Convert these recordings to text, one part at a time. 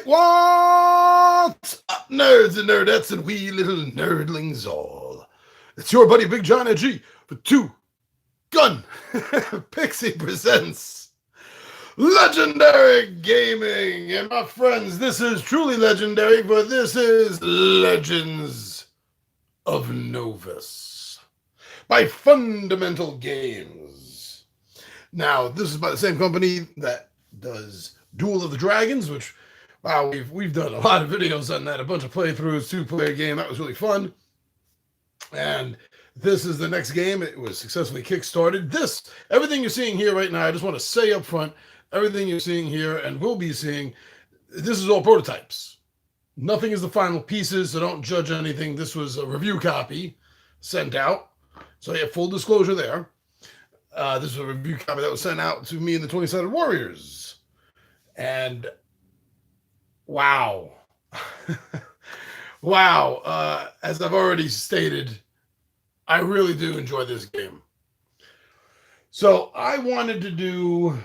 What's up, nerds and nerdettes and wee little nerdlings all? It's your buddy Big John and G for Two Gun Pixie presents Legendary Gaming. And my friends, this is truly legendary, for this is Legends of Novus by Fundamental Games. Now, this is by the same company that does Duel of the Dragons, which, wow, we've done a lot of videos on that, a bunch of playthroughs, two-player game. That was really fun. And this is the next game. It was successfully kickstarted. Everything you're seeing here right now, I just want to say up front, everything you're seeing here and will be seeing, this is all prototypes. Nothing is the final pieces, so don't judge anything. This was a review copy sent out. So yeah, full disclosure there. This is a review copy that was sent out to me and the 20-sided Warriors. And wow. Wow. As I've already stated, I really do enjoy this game. So I wanted to do,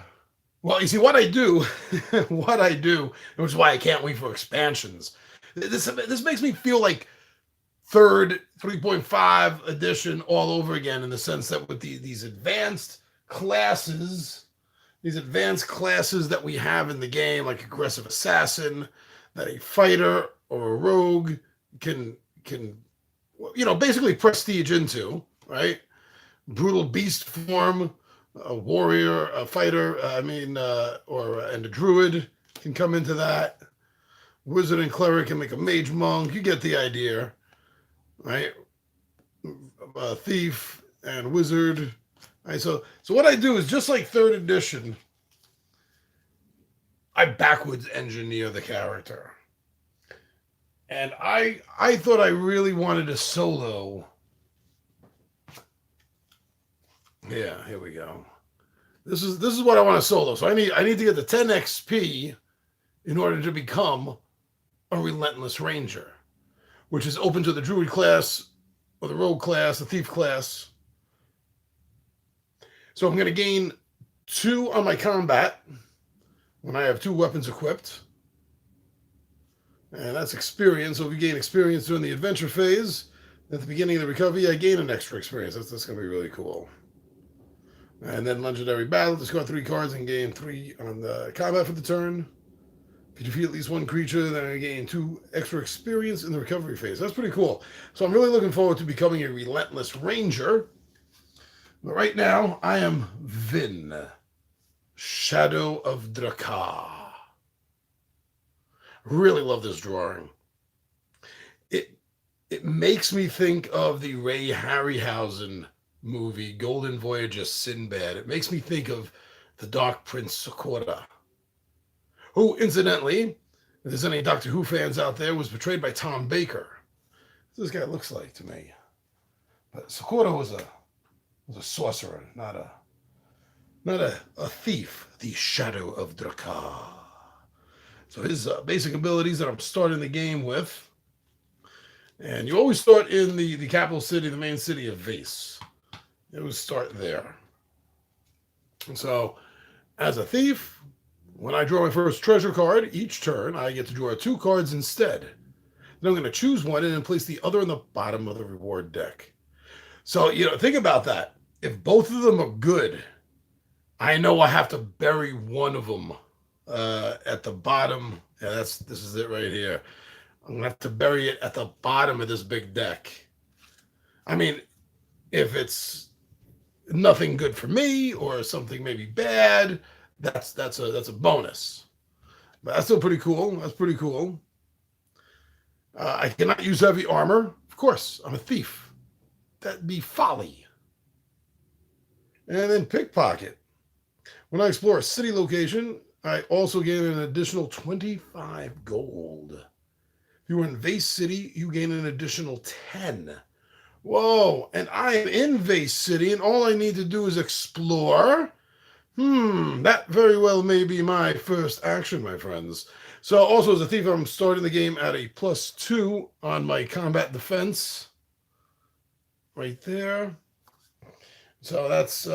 well, you see what I do, which is why I can't wait for expansions. This makes me feel like third 3.5 edition all over again, in the sense that with these advanced classes that we have in the game, like aggressive assassin, that a fighter or a rogue can basically prestige into, right? Brutal beast form, a warrior, a fighter, and a druid can come into that. Wizard and cleric can make a mage monk. You get the idea, right? A thief and wizard. Right, so what I do is, just like third edition, I backwards engineer the character. And I thought I really wanted to solo. Yeah, here we go. This is what I want to solo. So I need to get the 10 XP in order to become a Relentless Ranger, which is open to the Druid class or the Rogue class, the Thief class. So I'm going to gain 2 on my combat when I have 2 weapons equipped. And that's experience. So if you gain experience during the adventure phase, at the beginning of the recovery, I gain an extra experience. That's going to be really cool. And then legendary battle, discard 3 cards and gain 3 on the combat for the turn. If you defeat at least 1 creature, then I gain 2 extra experience in the recovery phase. That's pretty cool. So I'm really looking forward to becoming a Relentless Ranger. But right now, I am Vin, Shadow of Drakar. Really love this drawing. It makes me think of the Ray Harryhausen movie, Golden Voyage of Sinbad. It makes me think of the Dark Prince Sakura, who, incidentally, if there's any Doctor Who fans out there, was portrayed by Tom Baker. This guy looks like to me. But Sakura was a sorcerer, not a thief, the Shadow of Drakar. So his basic abilities that I'm starting the game with, and you always start in the capital city, the main city of Vase. It would start there. And so, as a thief, when I draw my first treasure card, each turn, I get to draw 2 cards instead. Then I'm going to choose one and then place the other on the bottom of the reward deck. So, think about that. If both of them are good, I know I have to bury one of them at the bottom. Yeah, this is it right here. I'm going to have to bury it at the bottom of this big deck. I mean, if it's nothing good for me or something maybe bad, that's a bonus. But that's still pretty cool. That's pretty cool. I cannot use heavy armor. Of course, I'm a thief. That'd be folly. And then pickpocket. When I explore a city location, I also gain an additional 25 gold. If you are in Vase City, you gain an additional 10. Whoa, and I am in Vase City, and all I need to do is explore. That very well may be my first action, my friends. So also as a thief, I'm starting the game at a +2 on my combat defense. Right there. So that's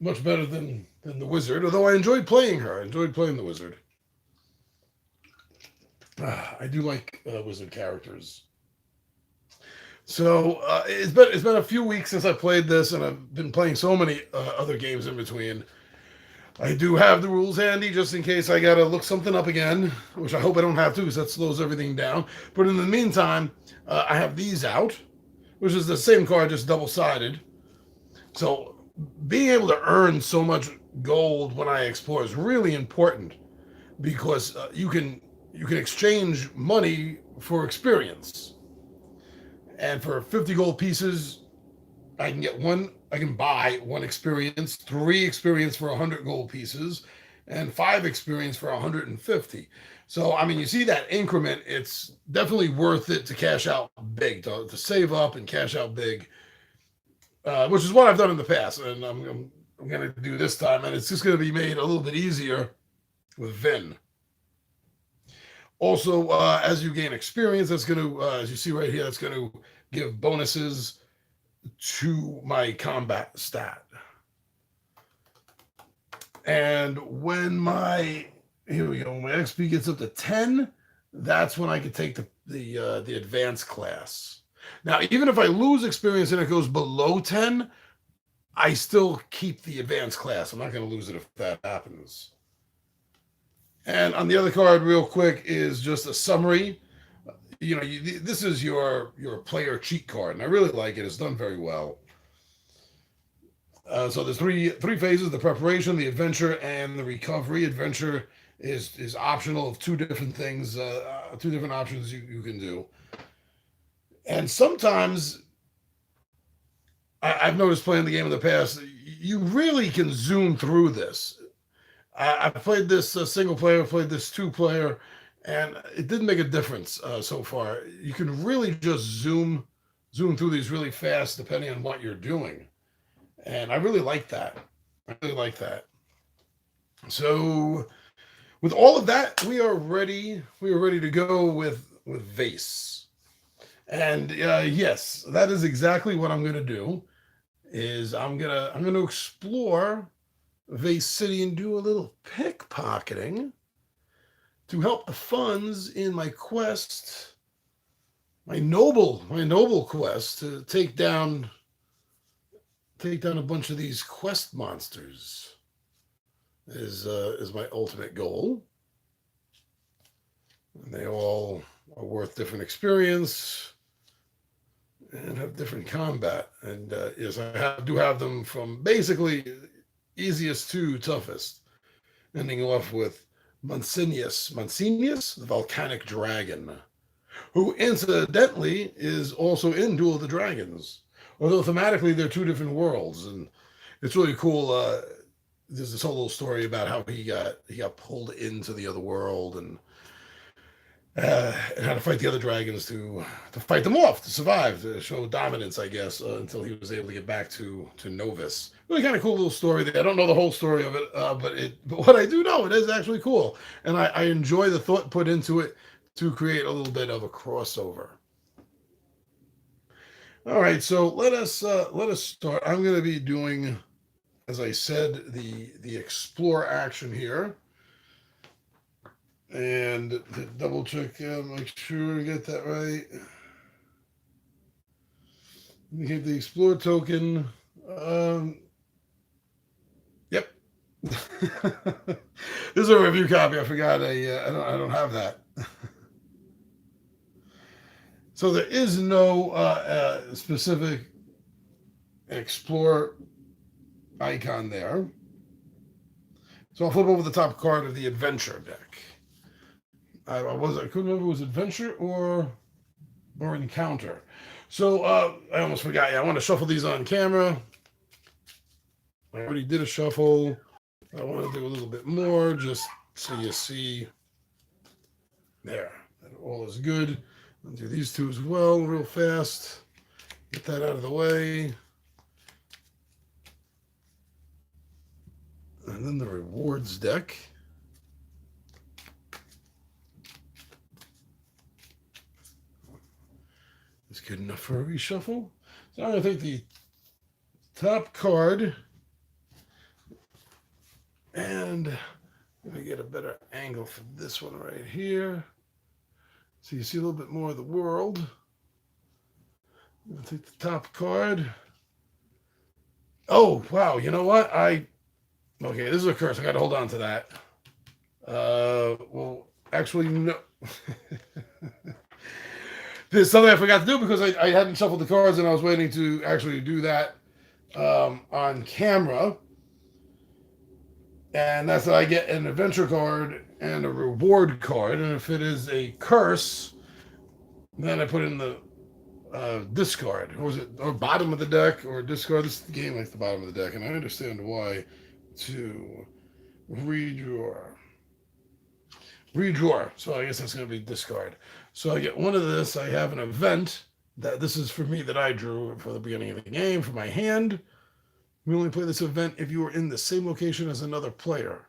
much better than the wizard, although I enjoyed playing her. I enjoyed playing the wizard. I do like wizard characters. So it's been a few weeks since I played this, and I've been playing so many other games in between. I do have the rules handy just in case I gotta look something up again, which I hope I don't have to because that slows everything down. But in the meantime, I have these out, which is the same card, just double sided. So being able to earn so much gold when I explore is really important because you can exchange money for experience, and for 50 gold pieces, I can get one. I can buy one experience, three experience for 100 gold pieces, and five experience for 150. So I mean, you see that increment. It's definitely worth it to cash out big, to save up and cash out big, which is what I've done in the past, and I'm going to do this time, and it's just going to be made a little bit easier with Vin. Also, as you gain experience, that's going to, as you see right here, that's going to give bonuses to my combat stat. And when my here we go, when my XP gets up to 10, that's when I can take the advanced class. Now, even if I lose experience and it goes below 10, I still keep the advanced class. I'm not going to lose it if that happens. And on the other card, real quick, is just a summary. This is your player cheat card, and I really like it. It's done very well. So there's three phases: the preparation, the adventure, and the recovery. Adventure is optional of two different things, two different options you can do. And sometimes I've noticed playing the game in the past, you really can zoom through this. I played this single player, played this two player, and it didn't make a difference so far. You can really just zoom through these really fast depending on what you're doing, and I really like that. I really like that. So, with all of that, we are ready. We are ready to go with Vase, and yes, that is exactly what I'm going to do. Is I'm gonna explore Vase City and do a little pickpocketing to help the funds in my quest, my noble quest to take down a bunch of these quest monsters is my ultimate goal. And they all are worth different experience and have different combat. And yes, do have them from basically easiest to toughest, ending off with Monsinius, the volcanic dragon, who incidentally is also in Duel of the Dragons. Although thematically they're two different worlds, and it's really cool. There's this whole little story about how he got pulled into the other world, and how to fight the other dragons to fight them off, to survive, to show dominance, I guess, until he was able to get back to Novus. Really kind of cool little story there. I don't know the whole story of it, but what I do know, it is actually cool, and I enjoy the thought put into it to create a little bit of a crossover. All right, so let us start. I'm going to be doing, as I said, the explore action here. And to double check, make sure I get that right. We get the explore token. Yep. This is a review copy. I forgot. I don't have that. So there is no specific explore icon there. So I'll flip over the top card of the adventure deck. I couldn't remember if it was adventure or encounter. So I almost forgot. Yeah, I want to shuffle these on camera. I already did a shuffle. I want to do a little bit more just so you see. There, that all is good. I'll do these two as well real fast. Get that out of the way. And then the rewards deck. Is good enough for a reshuffle. So I'm going to take the top card and I'm going to get a better angle for this one right here. So you see a little bit more of the world. I'm gonna take the top card. Oh wow! You know what? Okay. This is a curse. I got to hold on to that. Well, actually, no. There's something I forgot to do because I hadn't shuffled the cards and I was waiting to actually do that on camera. And that's that I get an adventure card and a reward card. And if it is a curse, then I put in the discard. Or was it or bottom of the deck or discard? This game likes the bottom of the deck, and I understand why. To redraw. Redraw. So I guess that's going to be discard. So I get one of this. I have an event that this is for me that I drew for the beginning of the game for my hand. We only play this event if you are in the same location as another player.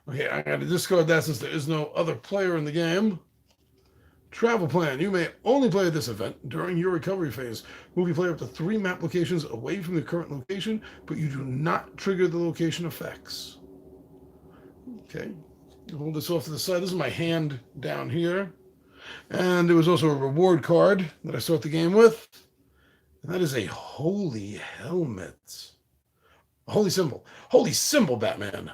Okay, I got to discard that since there is no other player in the game. Travel plan. You may only play this event during your recovery phase. Move your player up to 3 map locations away from the current location, but you do not trigger the location effects. Okay. Hold this off to the side. This is my hand down here. And there was also a reward card that I start the game with. And that is a holy helmet. A holy symbol. Holy symbol, Batman.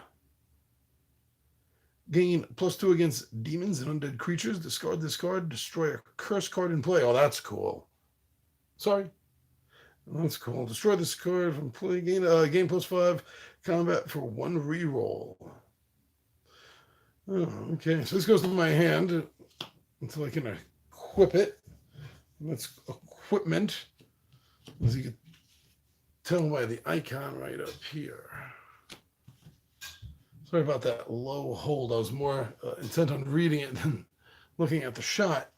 Gain +2 against demons and undead creatures. Discard this card. Destroy a curse card in play. Oh, that's cool. Sorry. That's cool. Destroy this card from play. Gain +5 combat for 1 reroll. Oh, okay. So this goes to my hand until I can equip it. That's equipment. As you can tell by the icon right up here. Sorry about that low hold. I was more intent on reading it than looking at the shot.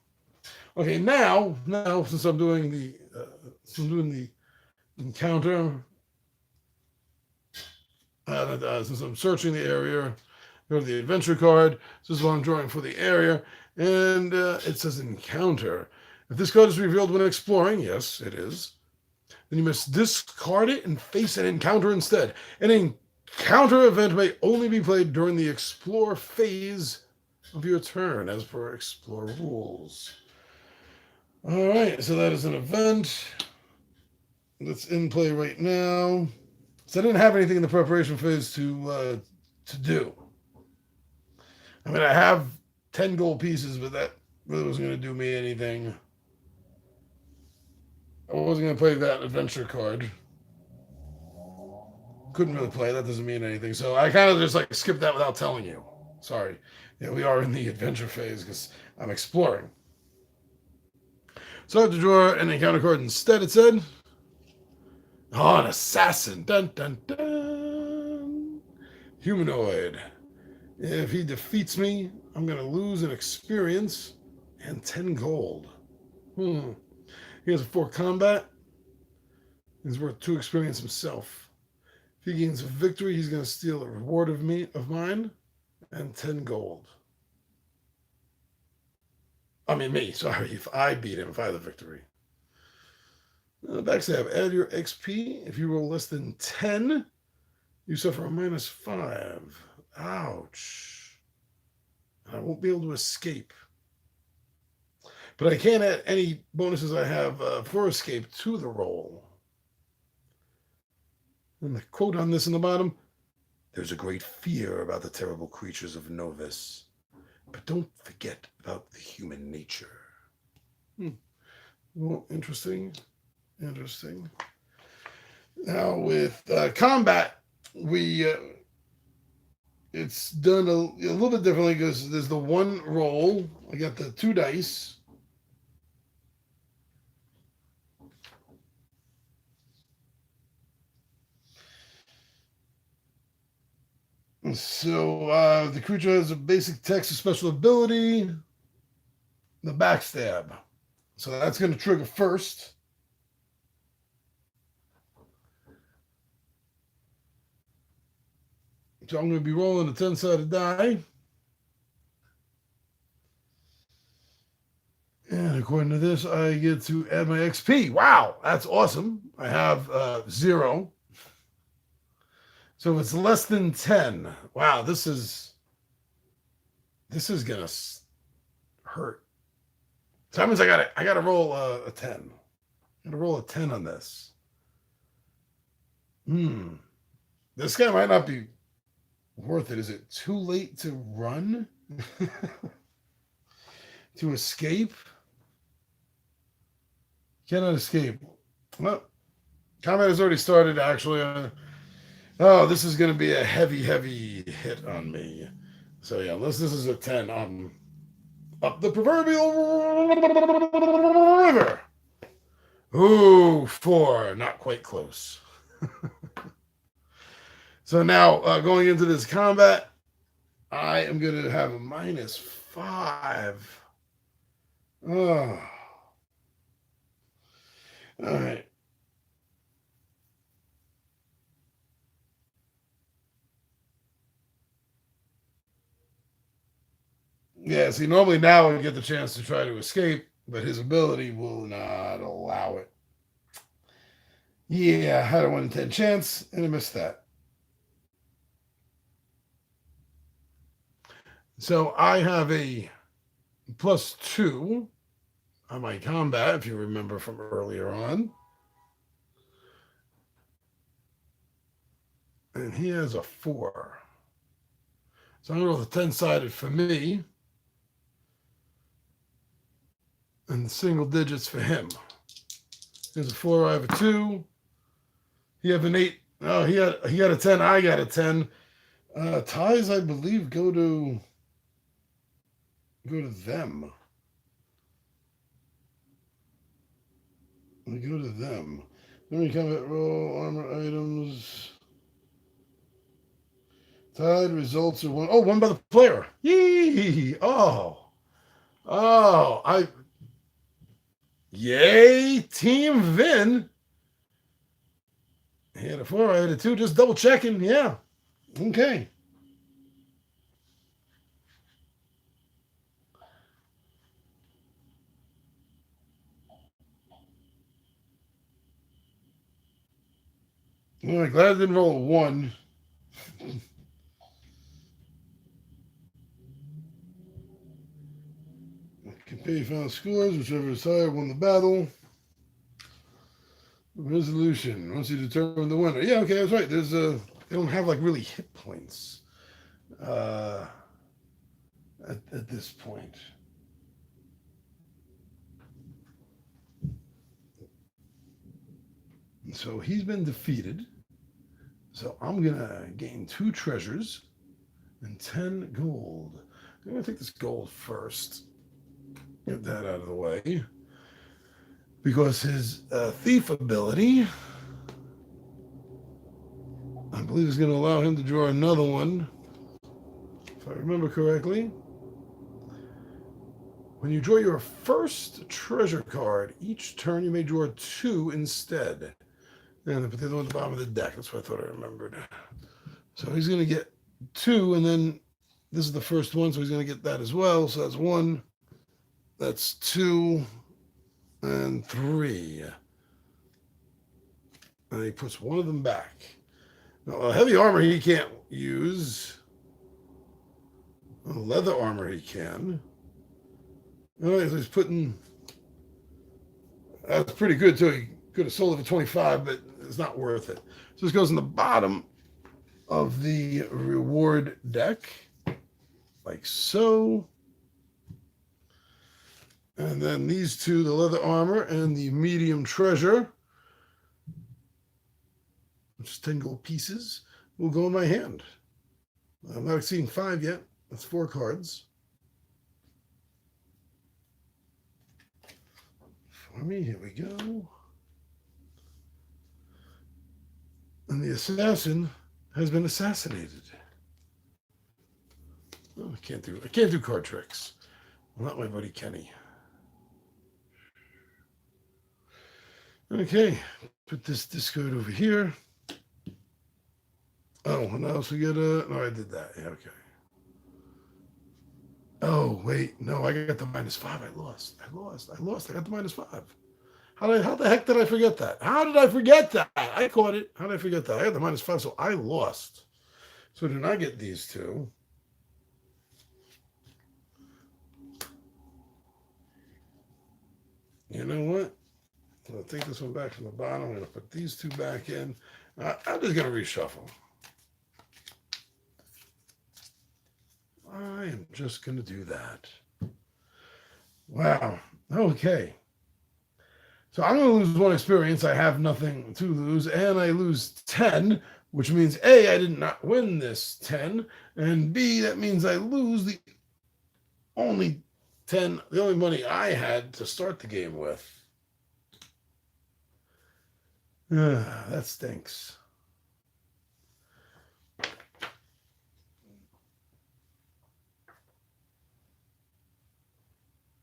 Okay, now since I'm doing the encounter, since I'm searching the area, go to the adventure card. This is what I'm drawing for the area, and it says encounter. If this card is revealed when exploring, yes, it is. Then you must discard it and face an encounter instead. An encounter event may only be played during the explore phase of your turn, as per explore rules. All right, so that is an event that's in play right now. So I didn't have anything in the preparation phase to do. I mean, I have 10 gold pieces, but that really wasn't going to do me anything. I wasn't going to play that adventure card. Couldn't really play. That doesn't mean anything. So I kind of just like skipped that without telling you. Sorry. Yeah, we are in the adventure phase because I'm exploring. So I have to draw an encounter card instead, it said. Oh, an assassin. Dun, dun, dun. Humanoid. If he defeats me, I'm going to lose an experience and 10 gold. He has a 4 combat. He's worth 2 experience himself. If he gains a victory, he's going to steal a reward of mine and 10 gold. I mean, me. Sorry, if I beat him, if I have the victory. Backstab. Add your XP. If you roll less than 10, you suffer a -5. Ouch. I won't be able to escape. But I can't add any bonuses I have for escape to the roll. And the quote on this in the bottom, there's a great fear about the terrible creatures of Novus, but don't forget about the human nature. Well, interesting. Now with combat, it's done a little bit differently because there's the 1 roll. I got the 2 dice. So the creature has a basic text, a special ability, the backstab. So that's going to trigger first. So I'm going to be rolling a 10-sided die. And according to this, I get to add my XP. Wow, that's awesome. I have 0. So if it's less than 10, wow, this is gonna hurt. So that means I gotta roll a 10. I gotta roll a 10 on this. Hmm. This guy might not be worth it. Is it too late to run? To escape? Cannot escape. Well, combat has already started, actually. Oh, this is going to be a heavy, heavy hit on me. So, yeah, unless this is a 10, up the proverbial river. Ooh, 4. Not quite close. So now, going into this combat, I am going to have a -5. Oh. All right. Yeah, see, normally now I get the chance to try to escape, but his ability will not allow it. Yeah, I had a 1 in 10 chance, and I missed that. So I have a +2 on my combat, if you remember from earlier on. And he has a 4. So I'm going to roll the 10-sided for me, and the single digits for him. There's a 4, I have a 2. He have an 8. Oh, he got a 10, I got a 10. Ties, I believe, go to them. We go to them. Then we come at roll armor items. Tied results are 1. Oh, won by the player. Yee! Oh. Oh, yay, Team Vin. He had a 4, I had a 2, just double checking. Yeah. Okay. All right, glad I didn't roll a 1. Compare final scores, whichever is higher won the battle. Resolution. Once you determine the winner. Yeah, okay, that's right. They don't have like really hit points uh, at this point. So he's been defeated. So I'm gonna gain 2 treasures and 10 gold. I'm gonna take this gold first. Get that out of the way. Because his thief ability, I believe, is going to allow him to draw another one. If I remember correctly. When you draw your first treasure card, each turn you may draw 2 instead. And I put the other one at the bottom of the deck. That's what I thought I remembered. So he's going to get 2, and then this is the first one, so he's going to get that as well. So that's 1, that's 2, and 3. And he puts one of them back. Now, heavy armor he can't use. Leather armor he can. All right, so he's putting. That's pretty good too. He could have sold it for 25, but it's not worth it. So this goes in the bottom of the reward deck, like so. And then these 2, the leather armor and the medium treasure, which is 10 gold pieces, will go in my hand. I'm not exceeding 5 yet. That's 4 cards. For me, here we go. And the assassin has been assassinated. Oh, I can't do card tricks. Not my buddy Kenny. Okay, put this discard over here. Oh, and I also get a. No, I did that. Yeah, okay. Oh, wait. No, I got the -5. I lost. I got the -5. How the heck did I forget that? How did I forget that? I caught it. How did I forget that? I got the -5, so I lost. So did I get these 2? You know what? I'll take this one back from the bottom. I'm going to put these two back in. I'm just going to reshuffle. I am just going to do that. Wow. Okay. So I'm going to lose one experience. I have nothing to lose. And I lose 10, which means A, I did not win this 10. And B, that means I lose the only 10, the only money I had to start the game with. That stinks.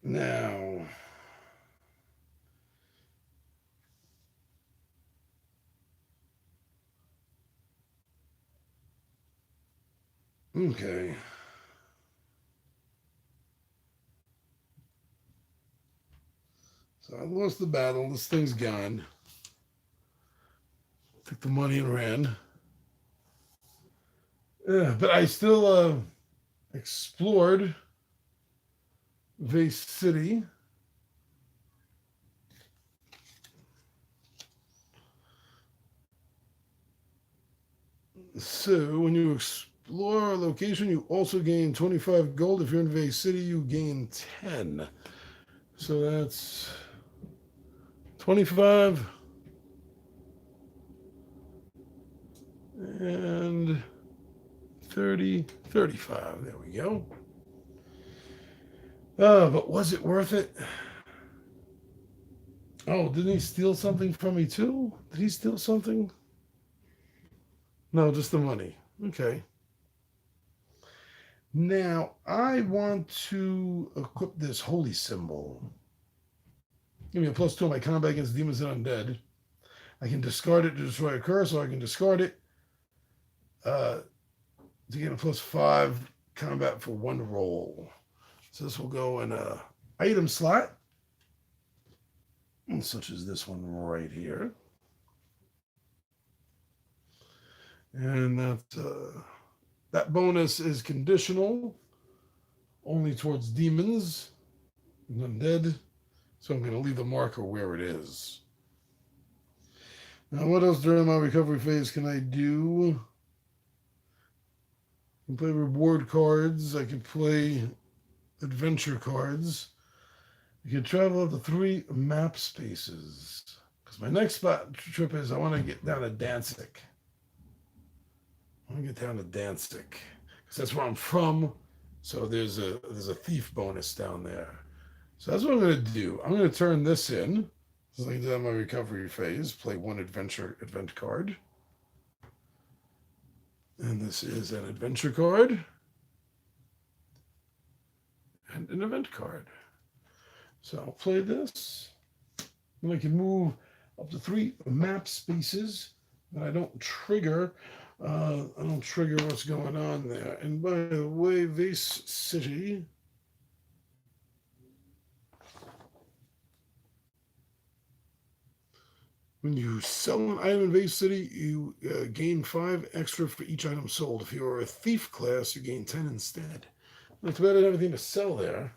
Now, okay. So I lost the battle. This thing's gone. Took the money and ran. But I still explored Vase City. So when you explore a location, you also gain 25 gold. If you're in Vase City, you gain 10. So that's 25 and 30, 35. There we go. But was it worth it? Oh, didn't he steal something from me too? Did he steal something? No, just the money. Okay. Now, I want to equip this holy symbol. Give me a +2 on my combat against demons and undead. I can discard it to destroy a curse, or I can discard it to get a +5 combat for 1 roll. So this will go in a item slot, such as this one right here. And that bonus is conditional, only towards demons and undead. So I'm going to leave the marker where it is. Now, what else during my recovery phase can I do? I can play reward cards. I can play adventure cards. You can travel up to 3 map spaces. Because my next trip is I want to get down to Danzig. Because that's where I'm from. So there's a thief bonus down there. So that's what I'm going to do. I'm going to turn this in. So I can do that in my recovery phase. Play 1 event card. And this is an adventure card. And an event card. So I'll play this. And I can move up to 3 map spaces that I don't trigger. I don't trigger what's going on there. And by the way, Vase City. When you sell an item in Vase City, you gain 5 extra for each item sold. If you're a thief class, you gain 10 instead. That's better than everything to sell there.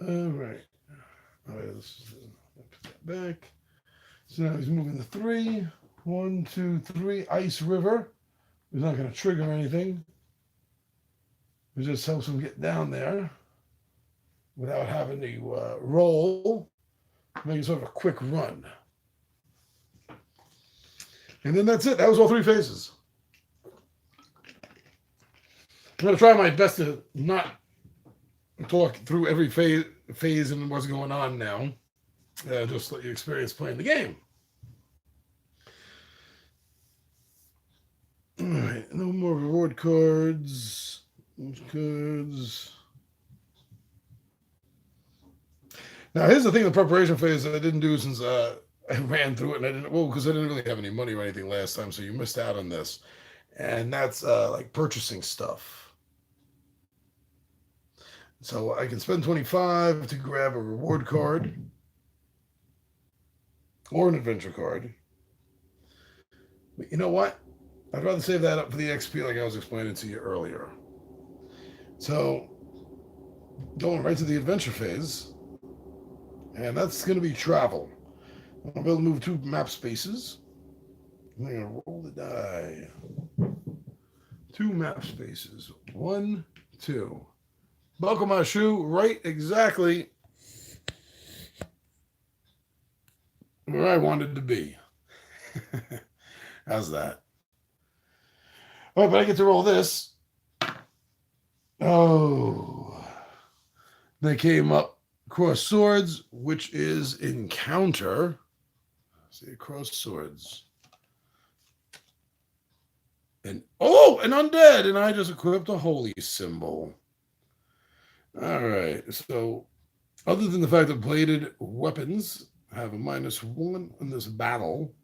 All right. All right, let's put that back. So now he's moving the 3. 1, 2, 3. Ice River. He's not going to trigger anything. It just helps him get down there without having to roll. Make it sort of a quick run. And then that's it. That was all 3 phases. I'm going to try my best to not talk through every phase and what's going on now. Just let you experience playing the game. All right, no more reward cards. Cards. Now, here's the thing: the preparation phase that I didn't do since I ran through it, and I didn't. Well, because I didn't really have any money or anything last time, so you missed out on this. And that's like purchasing stuff. So I can spend 25 to grab a reward card or an adventure card. But you know what? I'd rather save that up for the XP like I was explaining to you earlier. So, going right to the adventure phase, and that's going to be travel. I'll be able to move 2 map spaces. I'm going to roll the die. 2 map spaces. 1, 2. Buckle my shoe right exactly where I wanted to be. How's that? All right, but I get to roll this. Oh. They came up cross swords, which is encounter. See, cross swords. And an undead, and I just equipped a holy symbol. All right, so other than the fact that bladed weapons have a -1 in this battle,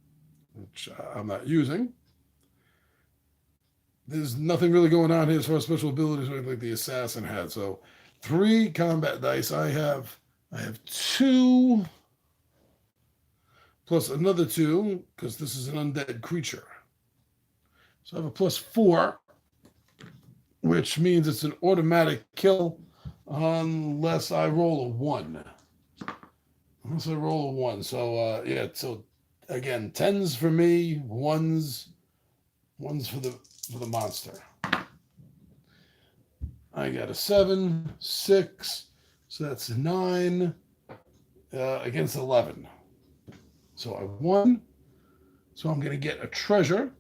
which I'm not using, there's nothing really going on here as far as special abilities or anything like the assassin had. So 3 combat dice. I have 2 plus another 2 because this is an undead creature. So I have a +4, which means it's an automatic kill unless I roll a 1. Unless I roll a 1. So yeah. So again, 10s for me, 1s for the monster. I got a 7, 6, so that's 9 against 11. So I won. So I'm going to get a treasure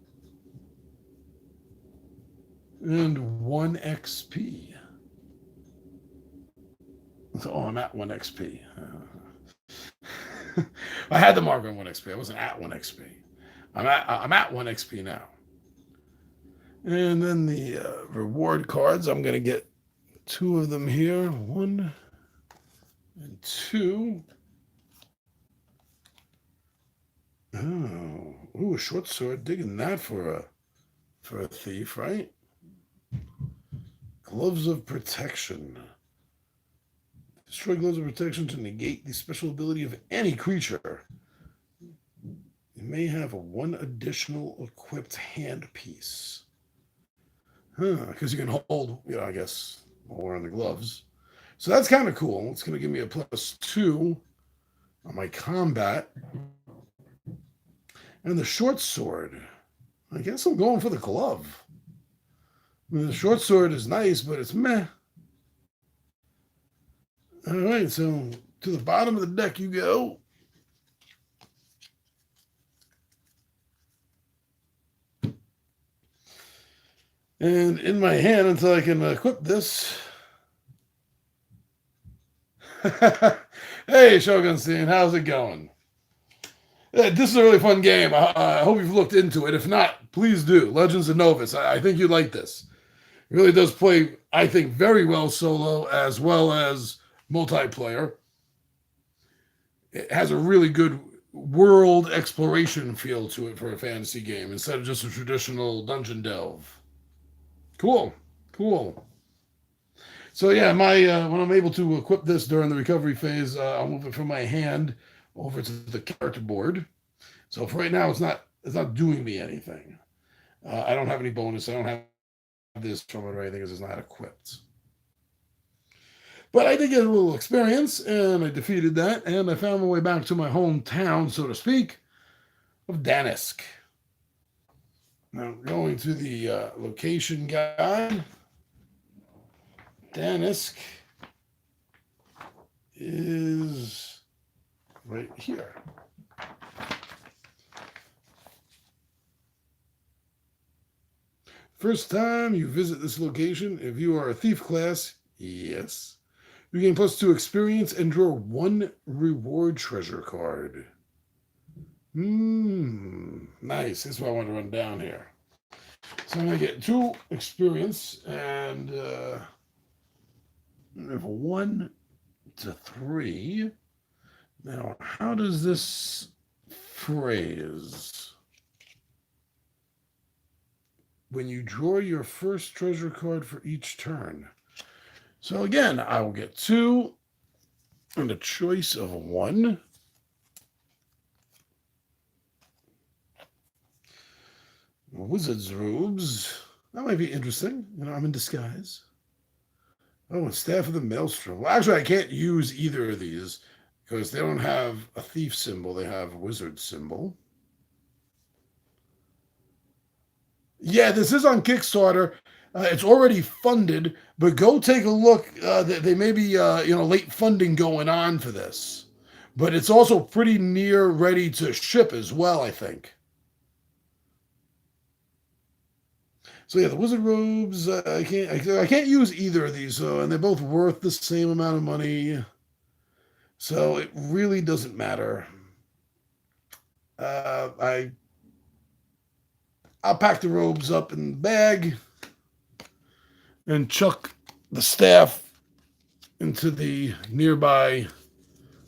and 1 XP. So, I'm at 1 XP. I had the mark on 1 XP. I wasn't at 1 XP. I'm at 1 XP now. And then the reward cards, I'm going to get 2 of them here. 1 and 2. Oh, ooh, a short sword. Digging that for a thief, right? Gloves of protection. Destroy gloves of protection to negate the special ability of any creature. You may have 1 additional equipped hand piece. Because you can hold, I guess, while wearing the gloves. So that's kind of cool. It's going to give me a +2 on my combat. And the short sword. I guess I'm going for the glove. I mean, the short sword is nice, but it's meh. All right, so to the bottom of the deck you go. And in my hand, until I can equip this. Hey, Shogunstein, how's it going? This is a really fun game. I hope you've looked into it. If not, please do. Legends of Novus. I think you'd like this. It really does play, I think, very well solo as well as multiplayer. It has a really good world exploration feel to it for a fantasy game instead of just a traditional dungeon delve. Cool. So yeah, when I'm able to equip this during the recovery phase, I'll move it from my hand over to the character board. So for right now, it's not doing me anything. I don't have any bonus. I don't have this from it or anything because it's not equipped. But I did get a little experience, and I defeated that, and I found my way back to my hometown, so to speak, of Danisk. Now, going to the location guide, Danisk is right here. First time you visit this location, if you are a thief class, yes, you gain +2 experience and draw 1 reward treasure card. Nice. That's what I want to run down here. So I'm going to get 2 experience and have 1 to 3. Now, how does this phrase? When you draw your first treasure card for each turn. So again, I will get 2 and a choice of 1. Wizard's robes. That might be interesting. I'm in disguise. Oh, and Staff of the Maelstrom. Well, actually, I can't use either of these because they don't have a thief symbol. They have a wizard symbol. Yeah, this is on Kickstarter. It's already funded, but go take a look. They may be, late funding going on for this, but it's also pretty near ready to ship as well, I think. So yeah, the wizard robes. I can't use either of these. So, and they're both worth the same amount of money. So it really doesn't matter. I'll pack the robes up in the bag and chuck the staff into the nearby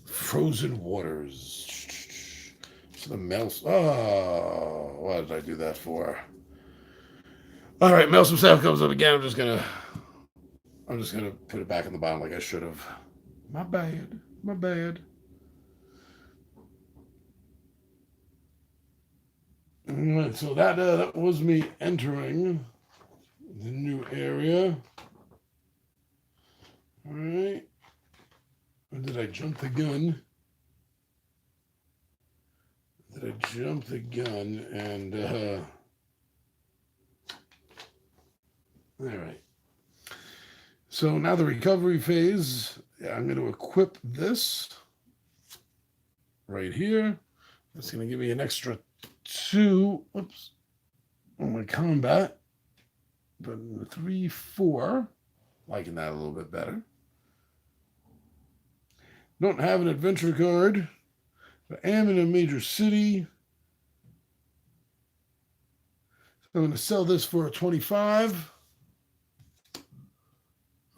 frozen waters. So the mouse. Oh, why did I do that for? All right, Maelstrom staff comes up again. I'm just gonna put it back in the bottom like I should have. My bad. My bad. All right, so that was me entering the new area. All right. Or did I jump the gun? Did I jump the gun? And all right. So now the recovery phase. Yeah, I'm going to equip this right here. That's going to give me an extra 2. Oops. On my combat. But 3, 4. Liking that a little bit better. Don't have an adventure card. But I am in a major city. So I'm going to sell this for 25.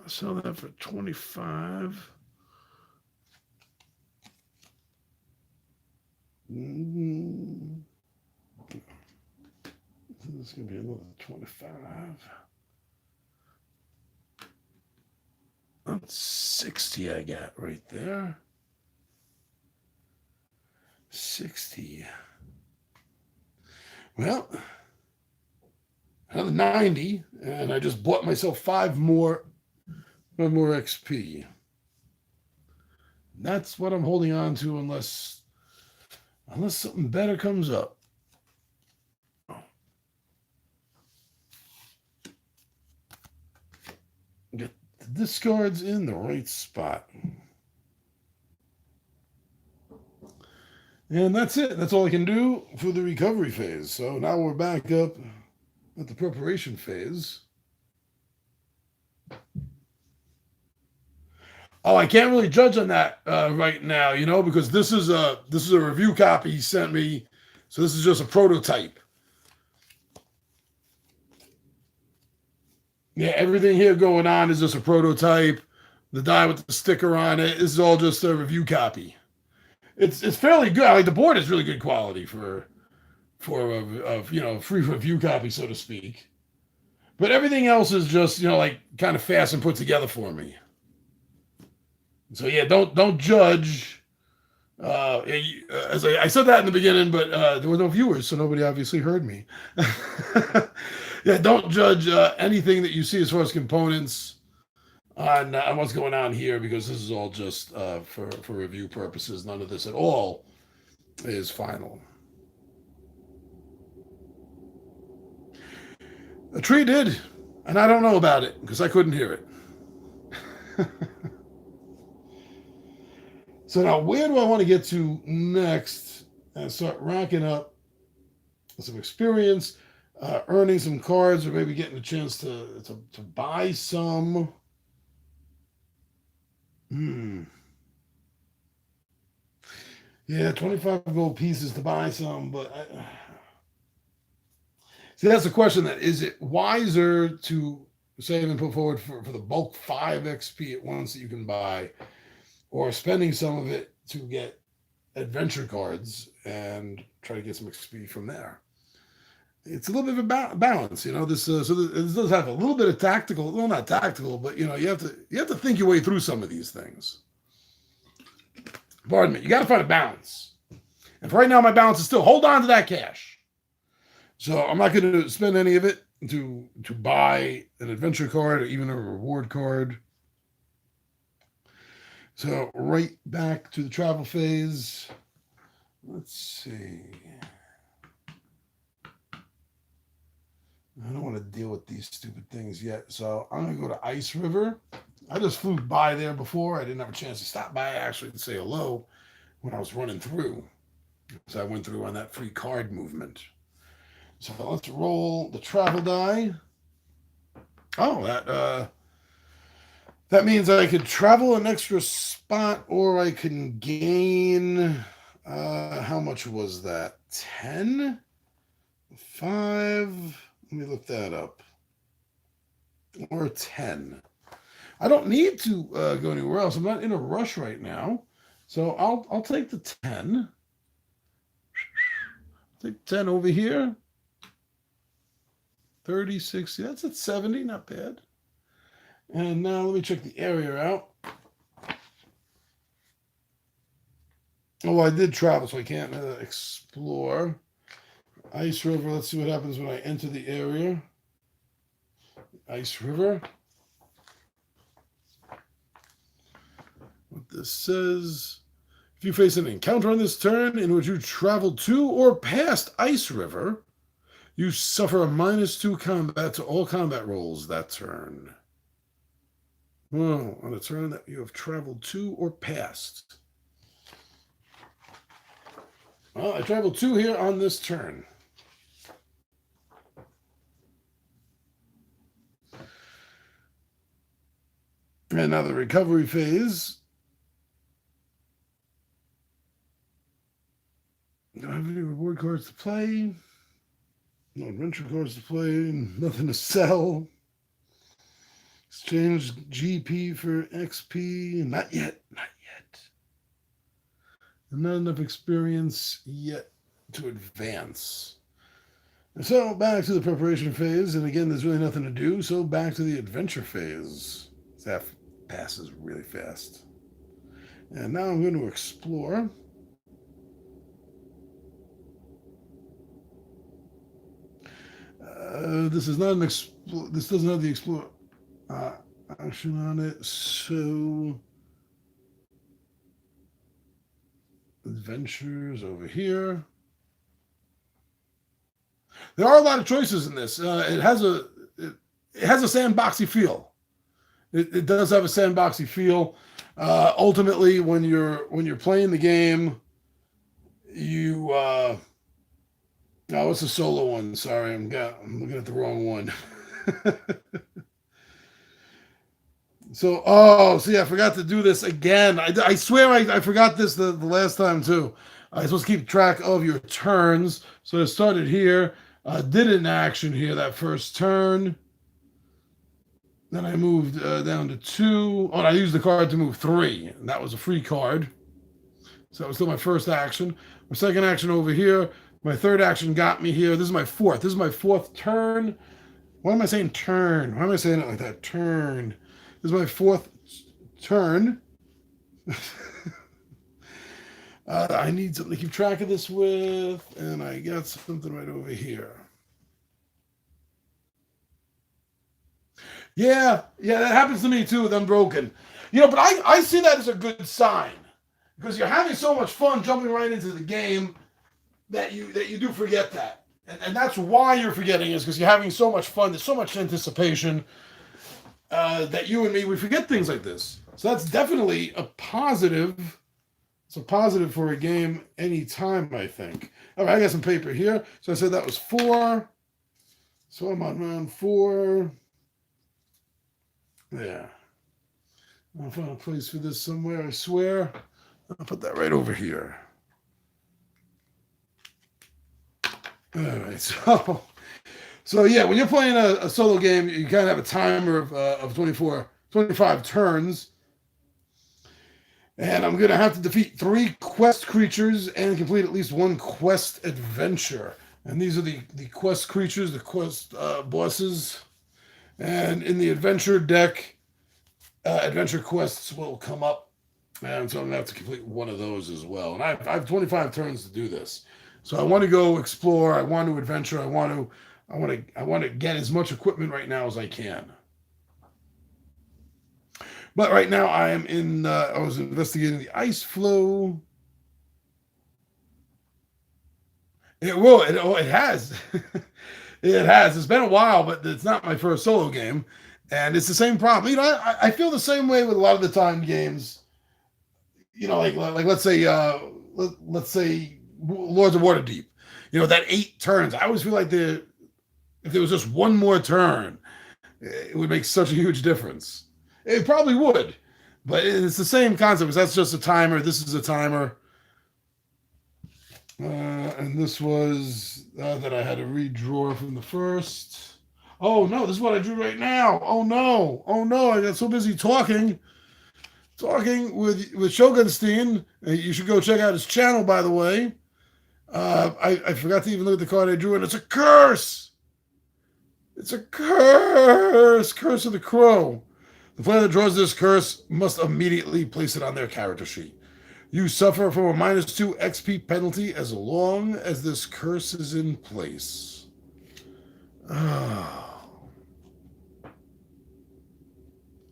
I'll sell that for 25. This is going to be another 25. That's 60 I got right there. 60. Well, another 90, and I just bought myself 5 more XP. That's what I'm holding on to unless something better comes up. Get the discards in the right spot. And that's it. That's all I can do for the recovery phase. So now we're back up at the preparation phase. Oh, I can't really judge on that right now, because this is a review copy he sent me. So this is just a prototype. Yeah, everything here going on is just a prototype. The die with the sticker on it. This is all just a review copy. It's fairly good. Like the board is really good quality for a free review copy, so to speak. But everything else is just kind of fast and put together for me. So yeah, don't judge. As I said that in the beginning, but there were no viewers, so nobody obviously heard me. Yeah, don't judge anything that you see as far as components on what's going on here, because this is all just for review purposes. None of this at all is final. A tree did, and I don't know about it because I couldn't hear it. So now, where do I want to get to next and start racking up some experience, earning some cards, or maybe getting a chance to buy some? Yeah, 25 gold pieces to buy some, but see, that's the question. That is it wiser to save and put forward for the bulk 5 XP at once that you can buy, or spending some of it to get adventure cards and try to get some XP from there? It's a little bit of a balance, This this does have a little bit of tactical, well, not tactical, but you have to think your way through some of these things. Pardon me. You got to find a balance. And for right now, my balance is still hold on to that cash. So I'm not going to spend any of it to buy an adventure card or even a reward card. So right back to the travel phase. Let's see. I don't want to deal with these stupid things yet. So I'm going to go to Ice River. I just flew by there before. I didn't have a chance to stop by actually to say hello when I was running through. So I went through on that free card movement. So let's roll the travel die. Oh, that means I could travel an extra spot, or I can gain. How much was that? 10? 5? Let me look that up. Or 10. I don't need to go anywhere else. I'm not in a rush right now, so I'll take the 10. Take 10 over here. 30, 60. That's at 70. Not bad. And now let me check the area out. Oh, I did travel, so I can't explore. Ice River. Let's see what happens when I enter the area. Ice River. What this says. If you face an encounter on this turn in which you travel to or past Ice River, you suffer a -2 combat to all combat rolls that turn. Oh, on a turn that you have traveled to or past. Well, I traveled 2 here on this turn. And now the recovery phase. Don't have any reward cards to play. No adventure cards to play. Nothing to sell. Exchange GP for XP. Not yet. Not yet. Not enough experience yet to advance. And so back to the preparation phase. And again, there's really nothing to do. So back to the adventure phase. That passes really fast. And now I'm going to explore. This is not an this doesn't have the explore action on it, so adventures over here. There are a lot of choices in this. It has a sandboxy feel. It does have a sandboxy feel. Ultimately, when you're playing the game, you oh, it's a solo one. Sorry, I'm looking at the wrong one. So, see, I forgot to do this again. I swear I forgot this the last time too. I'm supposed to keep track of your turns. So I started here, did an action here that first turn. Then I moved down to 2. Oh, and I used the card to move 3, and that was a free card. So that was still my first action. My second action over here. My third action got me here. This is my fourth. This is my 4th turn. Why am I saying turn? Why am I saying it like that? Turn. This is my 4th turn. I need something to keep track of this with, and I got something right over here. Yeah, that happens to me too with Unbroken. But I see that as a good sign because you're having so much fun jumping right into the game that you do forget that. And that's why you're forgetting is because you're having so much fun. There's so much anticipation that you and me, we forget things like this. So that's definitely a positive. It's a positive for a game anytime, I think. All right, I got some paper here. So I said that was 4. So I'm on round 4. Yeah. I'll find a place for this somewhere, I swear. I'll put that right over here. All right, so yeah, when you're playing a solo game, you kind of have a timer of 25 turns. And I'm going to have to defeat 3 quest creatures and complete at least 1 quest adventure. And these are the quest creatures, the quest bosses. And in the adventure deck, adventure quests will come up. And so I'm going to have to complete one of those as well. And I have 25 turns to do this. So I want to go explore. I want to adventure. I want to get as much equipment right now as I can. But right now I am in. I was investigating the ice flow. It will. It has. It has. It's been a while, but it's not my first solo game, and it's the same problem. I feel the same way with a lot of the time games. Like let's say let's say Lords of Waterdeep. That 8 turns. I always feel like if there was just one more turn, it would make such a huge difference. It probably would, but it's the same concept. Because that's just a timer. This is a timer. And this was that I had to redraw from the first. Oh no, this is what I drew right now. Oh no, I got so busy talking with Shogunstein. You should go check out his channel, by the way. I forgot to even look at the card I drew, and it's a curse. It's a curse. Curse of the Crow. The player that draws this curse must immediately place it on their character sheet. You suffer from a -2 XP penalty as long as this curse is in place. Oh.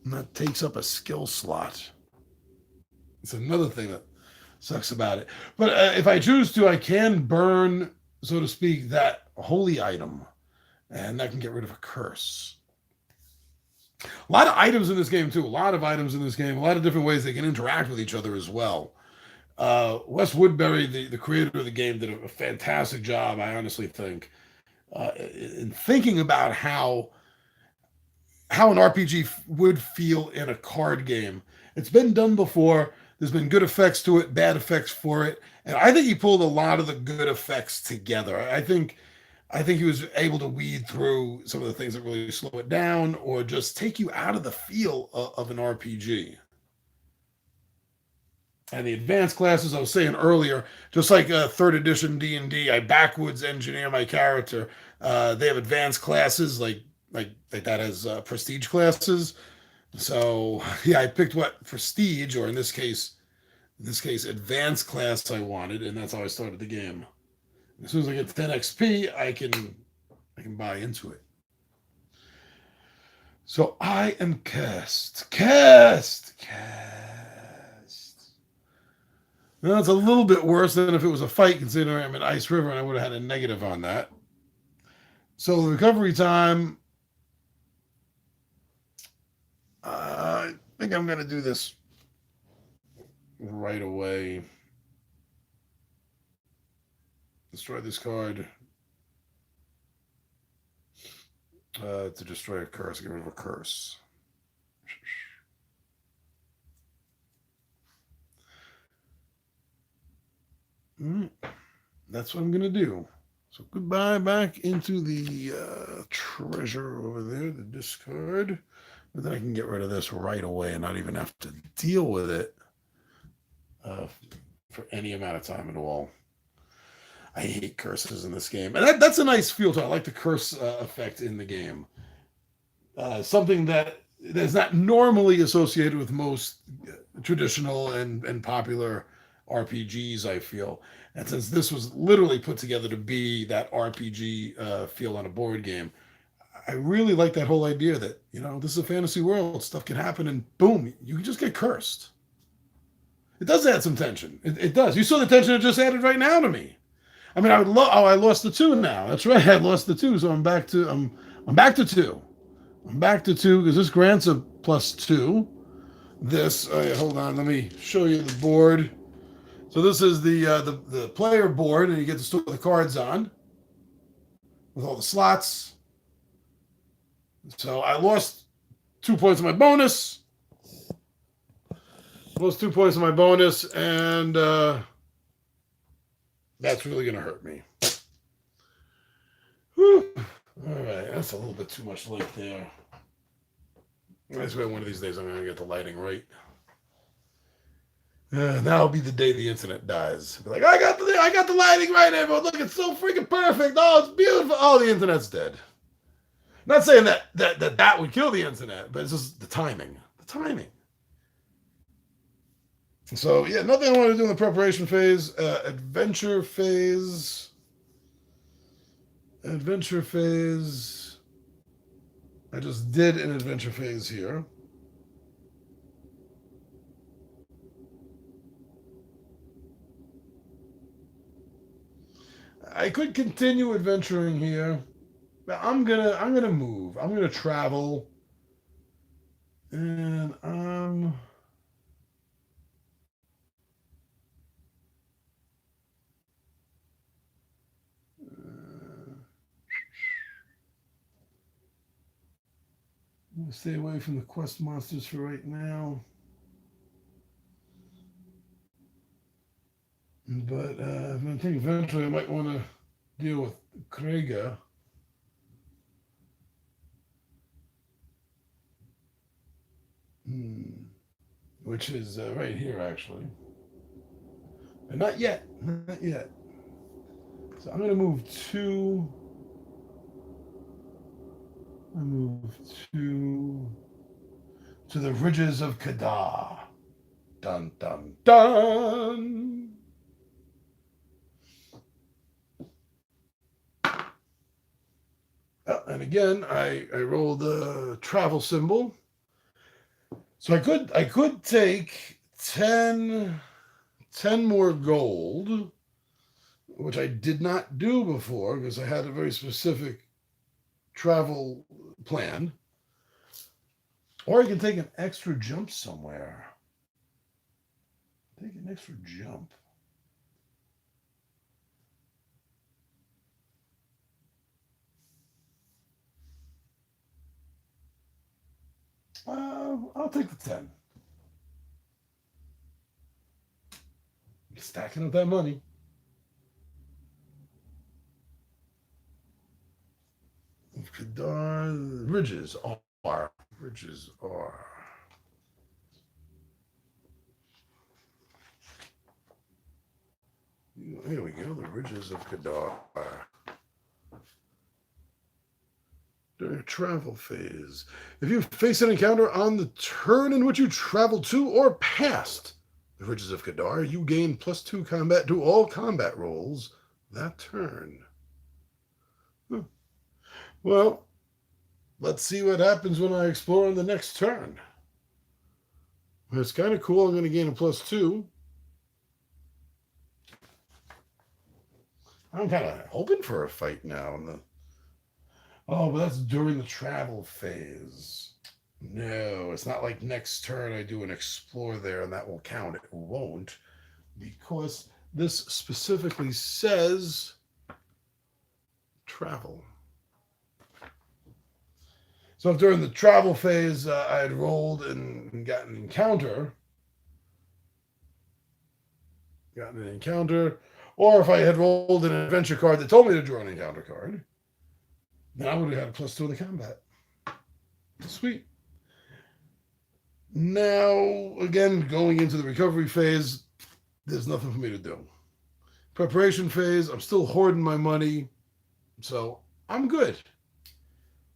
And that takes up a skill slot. It's another thing that sucks about it. But if I choose to, I can burn, so to speak, that holy item. And that can get rid of a curse. A lot of items in this game, too. A lot of items in this game. A lot of different ways they can interact with each other as well. Wes Woodbury, the creator of the game, did a fantastic job, I honestly think, in thinking about how an RPG would feel in a card game. It's been done before. There's been good effects to it, bad effects for it, and I think he pulled a lot of the good effects together. I think he was able to weed through some of the things that really slow it down or just take you out of the feel of an RPG. And the advanced classes, I was saying earlier, just like 3rd edition D&D, I backwards engineer my character. They have advanced classes like that has prestige classes. So yeah, I picked what prestige, or in this case, advanced class I wanted, and that's how I started the game. As soon as I get 10 XP, I can buy into it. So I am cast. Now it's a little bit worse than if it was a fight, considering I'm in Ice River and I would have had a negative on that. So the recovery time, I think I'm going to do this right away. Destroy this card. To destroy a curse, get rid of a curse. That's what I'm going to do. So goodbye back into the treasure over there, the discard. But then I can get rid of this right away and not even have to deal with it for any amount of time at all. I hate curses in this game. And that's a nice feel to it. I like the curse effect in the game. Something that is not normally associated with most traditional and popular RPGs, I feel. And since this was literally put together to be that RPG feel on a board game, I really like that whole idea that, this is a fantasy world. Stuff can happen and boom, you can just get cursed. It does add some tension. It does. You saw the tension it just added right now to me. I mean, I would love. Oh, I lost the 2 now. That's right. I lost the 2, so I'm back to 2. I'm back to 2 because this grants a +2. This. Hold on. Let me show you the board. So this is the player board, and you get to store the cards on with all the slots. So I lost 2 points of my bonus. Lost 2 points of my bonus, and that's really going to hurt me. Whew. All right, that's a little bit too much light there. I swear one of these days I'm going to get the lighting right. That'll be the day the internet dies. Be like, I got the lighting right, everyone. Look, it's so freaking perfect. Oh, it's beautiful. Oh, the internet's dead. Not saying that would kill the internet, but it's just the timing. The timing. So yeah, nothing I want to do in the preparation phase. Adventure phase. Adventure phase. I just did an adventure phase here. I could continue adventuring here, but I'm gonna move. I'm gonna travel, and I'm gonna stay away from the quest monsters for right now. But I think eventually I might want to deal with Krieger. Which is right here actually. And not yet. Not yet. So I'm going to move two. I move to the ridges of Kadar. Dun dun dun. And again, I rolled a travel symbol. So I could take 10 more gold, which I did not do before because I had a very specific travel plan. Or I can take an extra jump somewhere. Take an extra jump. I'll take the 10. Stacking up that money. Kadar, ridges are. Ridges are. Here we go, the ridges of Kadar. During a travel phase. If you face an encounter on the turn in which you travel to or past the ridges of Kadar, you gain +2 combat to all combat rolls that turn. Well, let's see what happens when I explore on the next turn. It's kind of cool. I'm going to gain a +2. I'm kind of hoping for a fight now. Oh, but that's during the travel phase. No, it's not like next turn I do an explore there and that will count. It won't, because this specifically says travel. So if during the travel phase I had rolled and gotten an encounter, or if I had rolled an adventure card that told me to draw an encounter card, then I would have had a +2 in the combat. Sweet. Now, again, going into the recovery phase, there's nothing for me to do. Preparation phase, I'm still hoarding my money, so I'm good.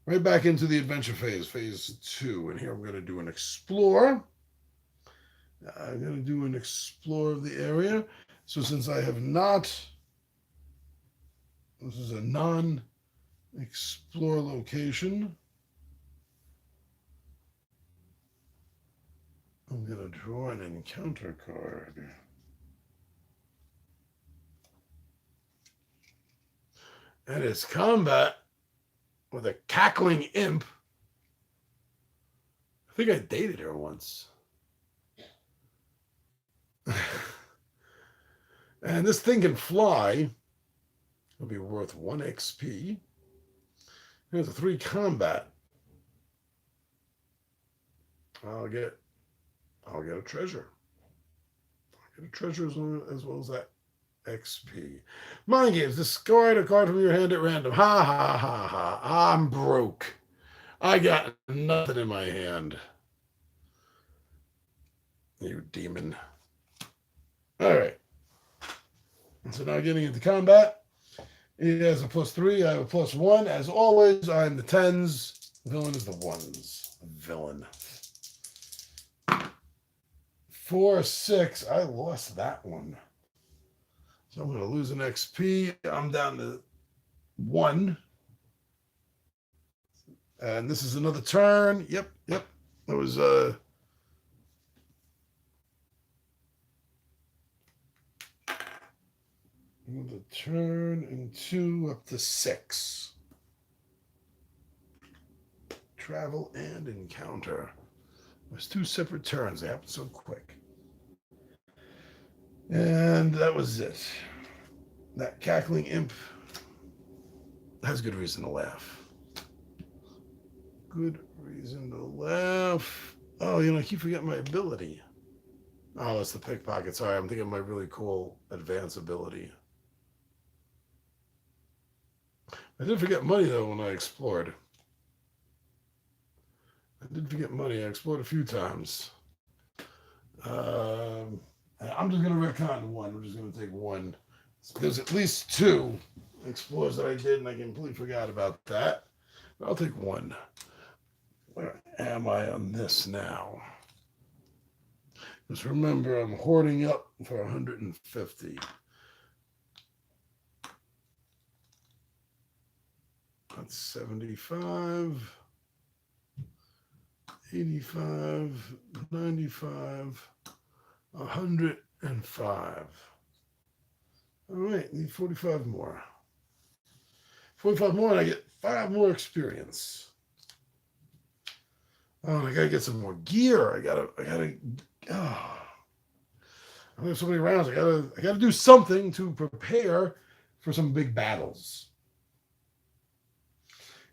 Right back into the adventure phase, phase 2. And here I'm going to do an explore. I'm going to do an explore of the area. So since I have not, this is a non-explore location, I'm going to draw an encounter card. And it's combat with a cackling imp. I think I dated her once. And this thing can fly. It'll be worth 1 XP. Here's a 3 combat. I'll get a treasure. I'll get a treasure as well as that XP. Mind games, discard a card from your hand at random. Ha ha ha ha. I'm broke. I got nothing in my hand. You demon. All right. So now getting into combat. He has a +3. I have a +1. As always, I'm the 10s. Villain is the 1s. Villain. 4, 6. I lost that one. So I'm going to lose an XP. I'm down to 1. And this is another turn. Yep. That was another turn and 2 up to 6. Travel and encounter. There's 2 separate turns. They happen so quick. And that was it. That cackling imp has good reason to laugh. Good reason to laugh. Oh, I keep forgetting my ability. Oh, it's the pickpocket. Sorry, I'm thinking of my really cool advanced ability. I did forget money, though, when I explored. I explored a few times. I'm just going to retcon 1. I'm just going to take 1. There's at least 2 explores that I did, and I completely forgot about that. But I'll take 1. Where am I on this now? Just remember, I'm hoarding up for 150. That's 75, 85, 95, 105. All right, need 45 more. 45 more, and I get 5 more experience. Oh, and I gotta get some more gear. I have so many rounds. I gotta do something to prepare for some big battles.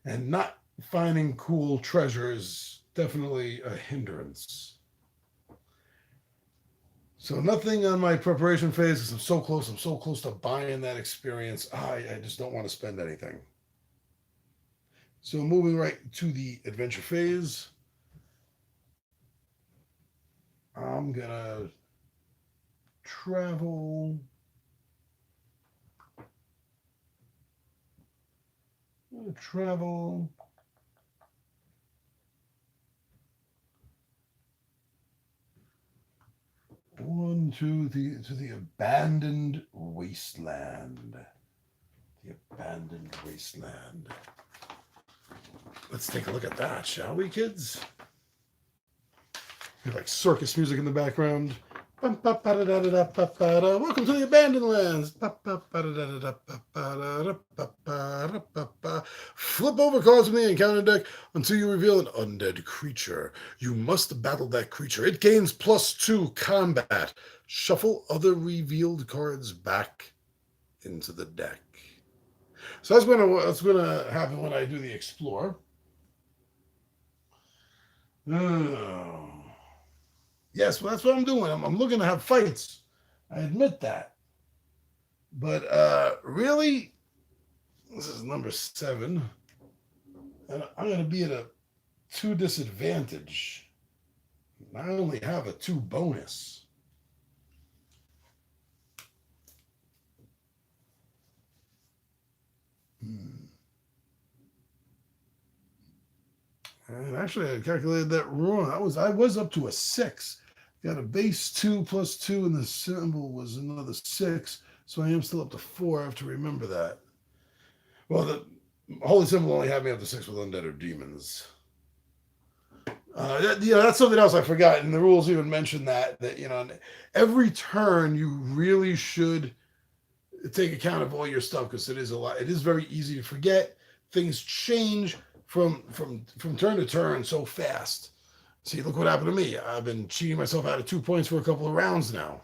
And not finding cool treasure is definitely a hindrance. So nothing on my preparation phase because I'm so close. I'm so close to buying that experience. I just don't want to spend anything. So moving right to the adventure phase. I'm gonna travel. On to the abandoned wasteland. The abandoned wasteland. Let's take a look at that, shall we, kids? We have like circus music in the background. Welcome to the abandoned lands. Flip over cards from the encounter deck until you reveal an undead creature. You must battle that creature. It gains +2 combat. Shuffle other revealed cards back into the deck. So that's gonna happen when I do the explore. Oh. Yes, well, that's what I'm doing. I'm looking to have fights. I admit that. But really, this is number 7. And I'm going to be at a 2 disadvantage. I only have a 2 bonus. And actually, I calculated that wrong. I was up to a 6. Got a base 2 +2, and the symbol was another 6. So I am still up to 4. I have to remember that. Well, the holy symbol only had me up to 6 with undead or demons. That's something else I forgot. And the rules even mention that every turn you really should take account of all your stuff because it is a lot. It is very easy to forget. Things change from turn to turn so fast. See, look what happened to me. I've been cheating myself out of 2 points for a couple of rounds now.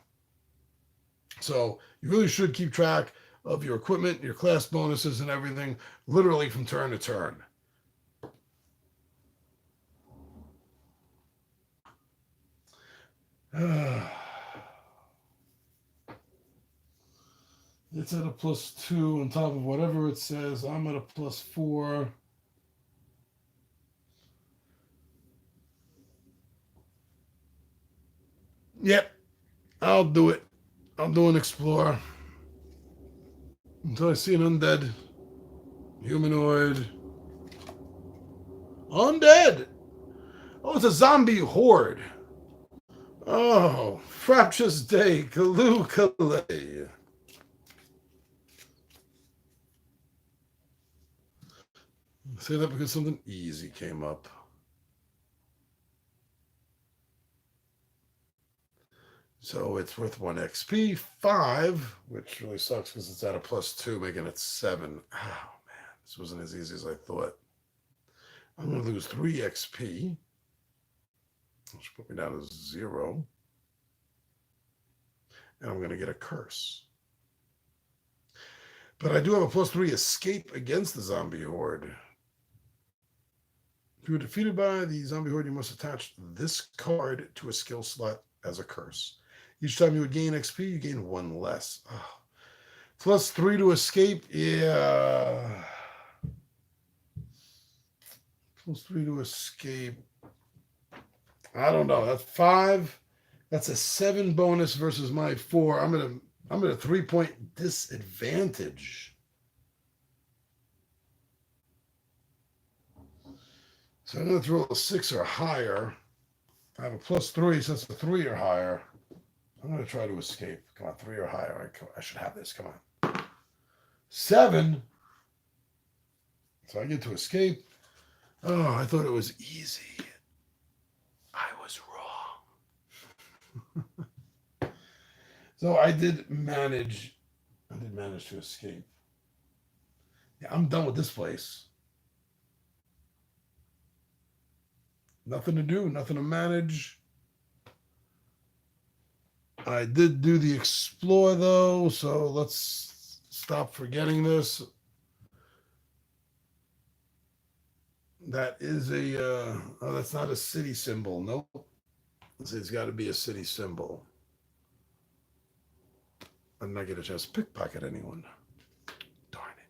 So you really should keep track of your equipment, your class bonuses, and everything, literally from turn to turn. It's at a +2 on top of whatever it says. I'm at a +4. Yep, I'll do it. I'll do an explore until I see an undead, humanoid, undead. Oh, it's a zombie horde. Oh, fraptious day, Kalu Kalay. Say that because something easy came up. So it's worth 1 XP, 5, which really sucks because it's at a +2, making it 7. Oh, man, this wasn't as easy as I thought. I'm going to lose 3 XP, which put me down to 0. And I'm going to get a curse. But I do have a +3 escape against the zombie horde. If you are defeated by the zombie horde, you must attach this card to a skill slot as a curse. Each time you would gain XP, you gain 1 less. Oh. +3 to escape. Yeah. +3 to escape. I don't know. That's 5. That's a 7 bonus versus my 4. I'm at a 3-point disadvantage. So I'm going to throw a 6 or higher. I have a +3, so it's a 3 or higher. I'm going to try to escape. Come on, 3 or higher. I should have this. Come on. 7. So I get to escape. Oh, I thought it was easy. I was wrong. So I did manage to escape. Yeah, I'm done with this place. Nothing to do, nothing to manage. I did do the explore though, so let's stop forgetting this. That is a, oh, that's not a city symbol. Nope. It's got to be a city symbol. I'm not going to just pickpocket anyone. Darn it.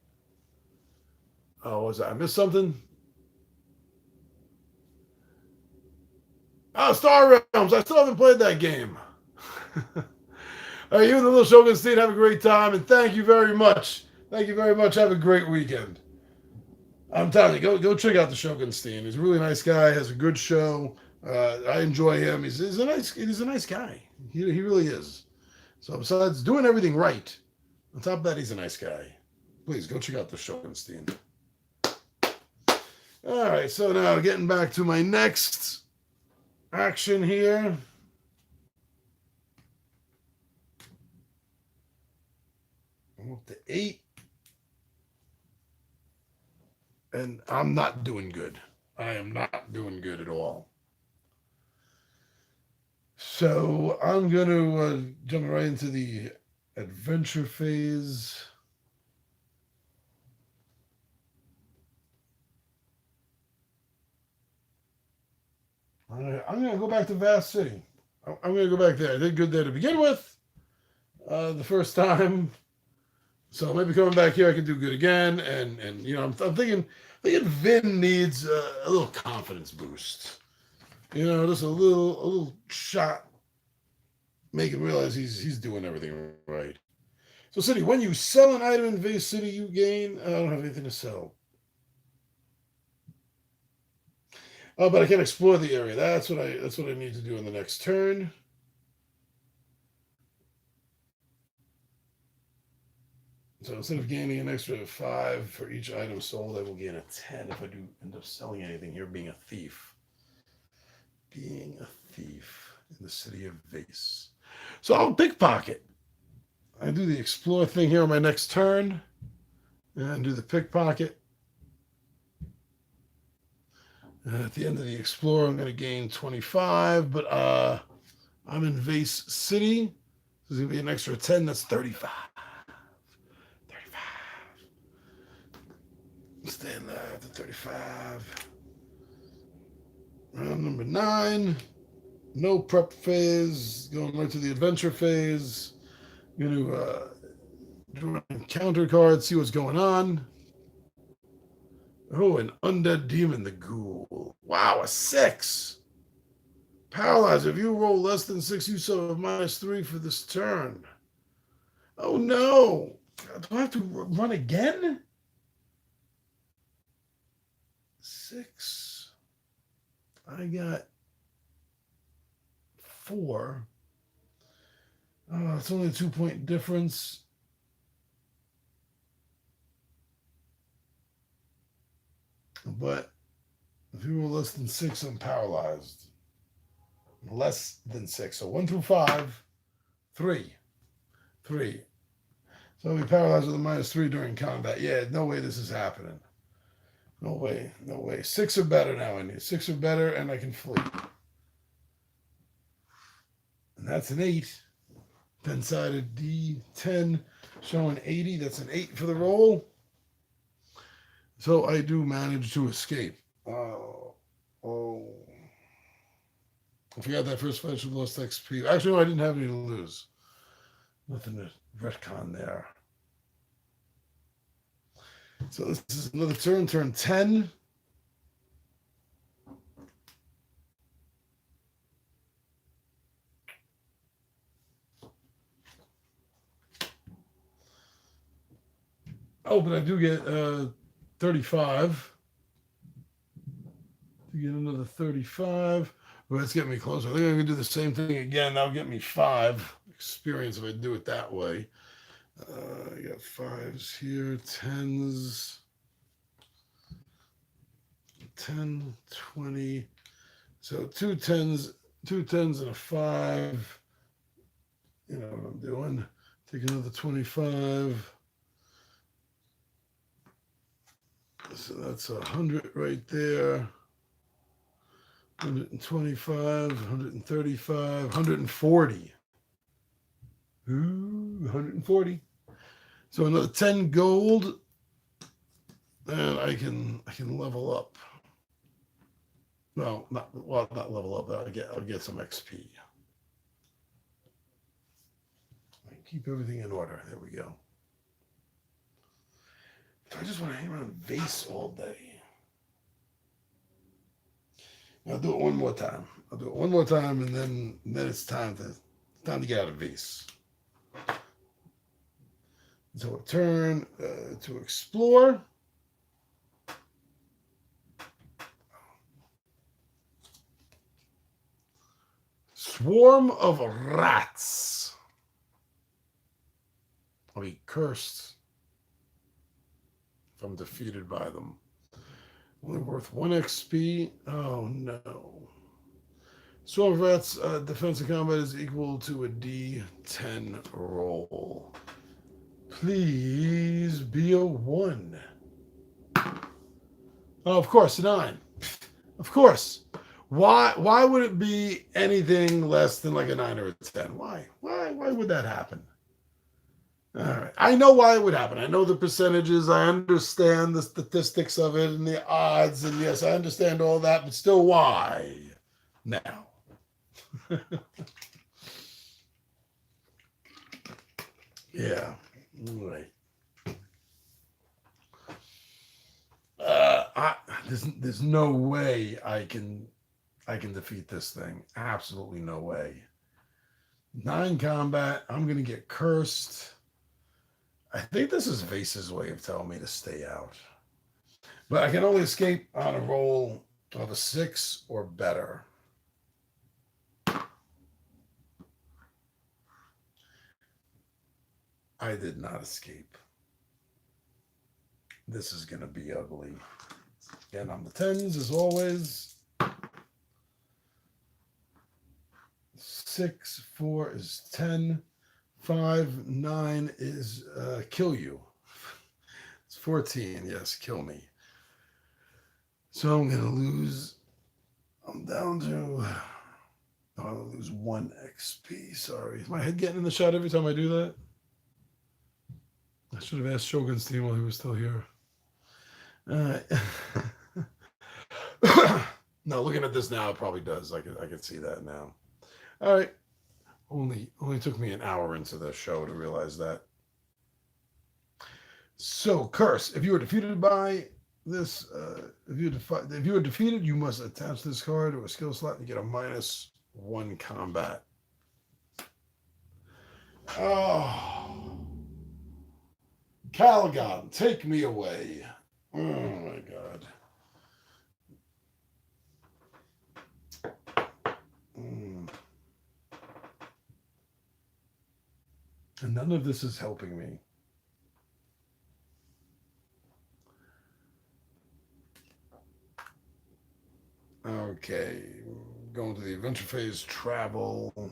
Oh, was I missed something? Oh, Star Realms. I still haven't played that game. All right, you and the little Shogunstein have a great time, and thank you very much. Thank you very much. Have a great weekend. I'm telling you, go check out the Shogunstein. He's a really nice guy. Has a good show. I enjoy him. He's a nice guy. He really is. So besides doing everything right, on top of that, he's a nice guy. Please go check out the Shogunstein. All right, so now getting back to my next action here. I'm up to 8. And I'm not doing good. I am not doing good at all. So I'm going to jump right into the adventure phase. I'm going to go back to Vast City. I'm going to go back there. I did good there to begin with the first time. So maybe coming back here, I can do good again. And you know, I'm thinking Vin needs a little confidence boost. You know, just a little shot, make him realize he's doing everything right. So, City, when you sell an item in Vase City, you gain. I don't have anything to sell. Oh, but I can explore the area. That's what I need to do in the next turn. So instead of gaining an extra 5 for each item sold, I will gain a 10 if I do end up selling anything here, being a thief. Being a thief in the city of Vase. So I'll pickpocket. I do the explore thing here on my next turn. And do the pickpocket. At the end of the explore, I'm going to gain 25, but I'm in Vase City. There's going to be an extra 10, that's 35. Staying alive to 35. Round number 9. No prep phase. Going right to the adventure phase. I'm going to draw an encounter card, see what's going on. Oh, an undead demon, the ghoul. Wow, a 6. Paralyzed. If you roll less than 6, you suffer -3 for this turn. Oh no. Do I have to run again? 6. I got 4. It's only a 2-point difference. But if you were less than 6, I'm paralyzed. Less than 6. So 1 through 5, 3. 3. So I'll be paralyzed with a -3 during combat. Yeah, no way this is happening. No way. No way. 6 or better now. I need 6 or better, and I can flee. And that's an 8. 10-sided D10 showing 80. That's an 8 for the roll. So I do manage to escape. Oh. I forgot that first fight should have lost XP. Actually, no, I didn't have any to lose. Nothing to retcon there. So this is another turn 10. Oh, but I do get 35. You get another 35. Well, that's getting me closer. I think I'm going to do the same thing again. That'll get me 5 experience if I do it that way. I got 5s here, 10s. 10, 20. So 2 10s and a 5. You know what I'm doing. Take another 25. So that's 100 right there. 125, 135, 140. Ooh, 140. So another 10 gold, and I can level up. No, not level up. I'll get some XP. Keep everything in order. There we go. I just want to hang around vase all day. I'll do it one more time. And then it's time to get out of vase. So a turn to explore. Swarm of rats. I'll be cursed if I'm defeated by them. Only worth 1 XP. Oh no. Swarm of rats, defense and combat is equal to a D10 roll. Please be a 1. Oh, of course, a 9. Of course. Why would it be anything less than like a 9 or a 10? Why would that happen? All right. I know why it would happen. I know the percentages. I understand the statistics of it and the odds. And yes, I understand all that. But still, why now? Yeah. Right. There's no way I can defeat this thing. Absolutely no way. 9 combat. I'm gonna get cursed. I think this is Vase's way of telling me to stay out. But I can only escape on a roll of a 6 or better. I did not escape. This is going to be ugly. Again, on the 10s as always. 6, 4 is 10. 5, 9 is kill you. It's 14. Yes, kill me. So I'm going to lose. I'm down to. I'm going to lose 1 XP. Sorry. Is my head getting in the shot every time I do that? I should have asked Shogun's team while he was still here. No, looking at this now, it probably does. I could see that now. All right. Only took me an hour into the show to realize that. So, curse. If you are defeated by this, if you are defeated, you must attach this card to a skill slot and get a -1 combat. Oh, Calgon, take me away. Oh my God. None of this is helping me. Okay, going to the adventure phase, travel.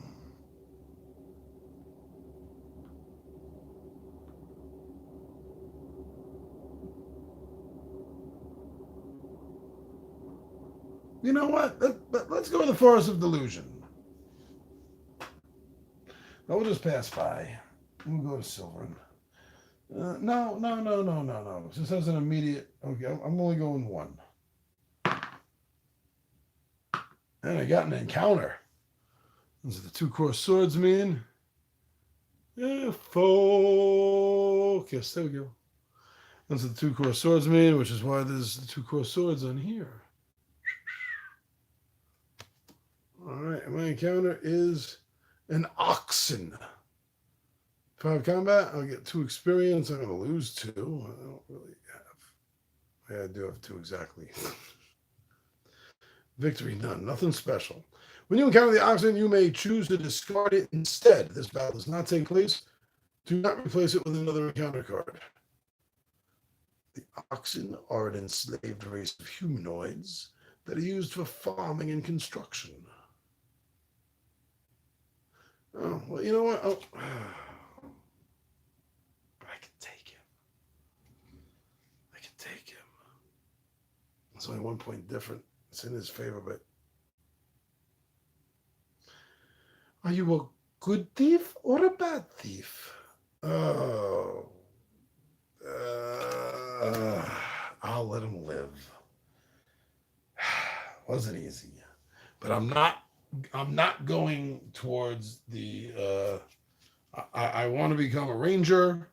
You know what? Let's go to the Forest of Delusion. No, we'll just pass by. We'll go to Silverin. No. This has an immediate. Okay, I'm only going one. And I got an encounter. Those are the two crossed swordsmen. Yeah, focus. There we go. Those are the two crossed swordsmen, which is why there's the two crossed swords on here. All right, my encounter is an oxen. 5 combat, I'll get 2 experience. I'm going to lose 2. I don't really have. Yeah, I do have 2 exactly. Victory, none. Nothing special. When you encounter the oxen, you may choose to discard it instead. This battle does not take place. Do not replace it with another encounter card. The oxen are an enslaved race of humanoids that are used for farming and construction. Oh, well, you know what? Oh. But I can take him. I can take him. It's only 1 point different. It's in his favor, but... Are you a good thief or a bad thief? Oh. I'll let him live. Wasn't easy. But I'm not going towards the I want to become a ranger.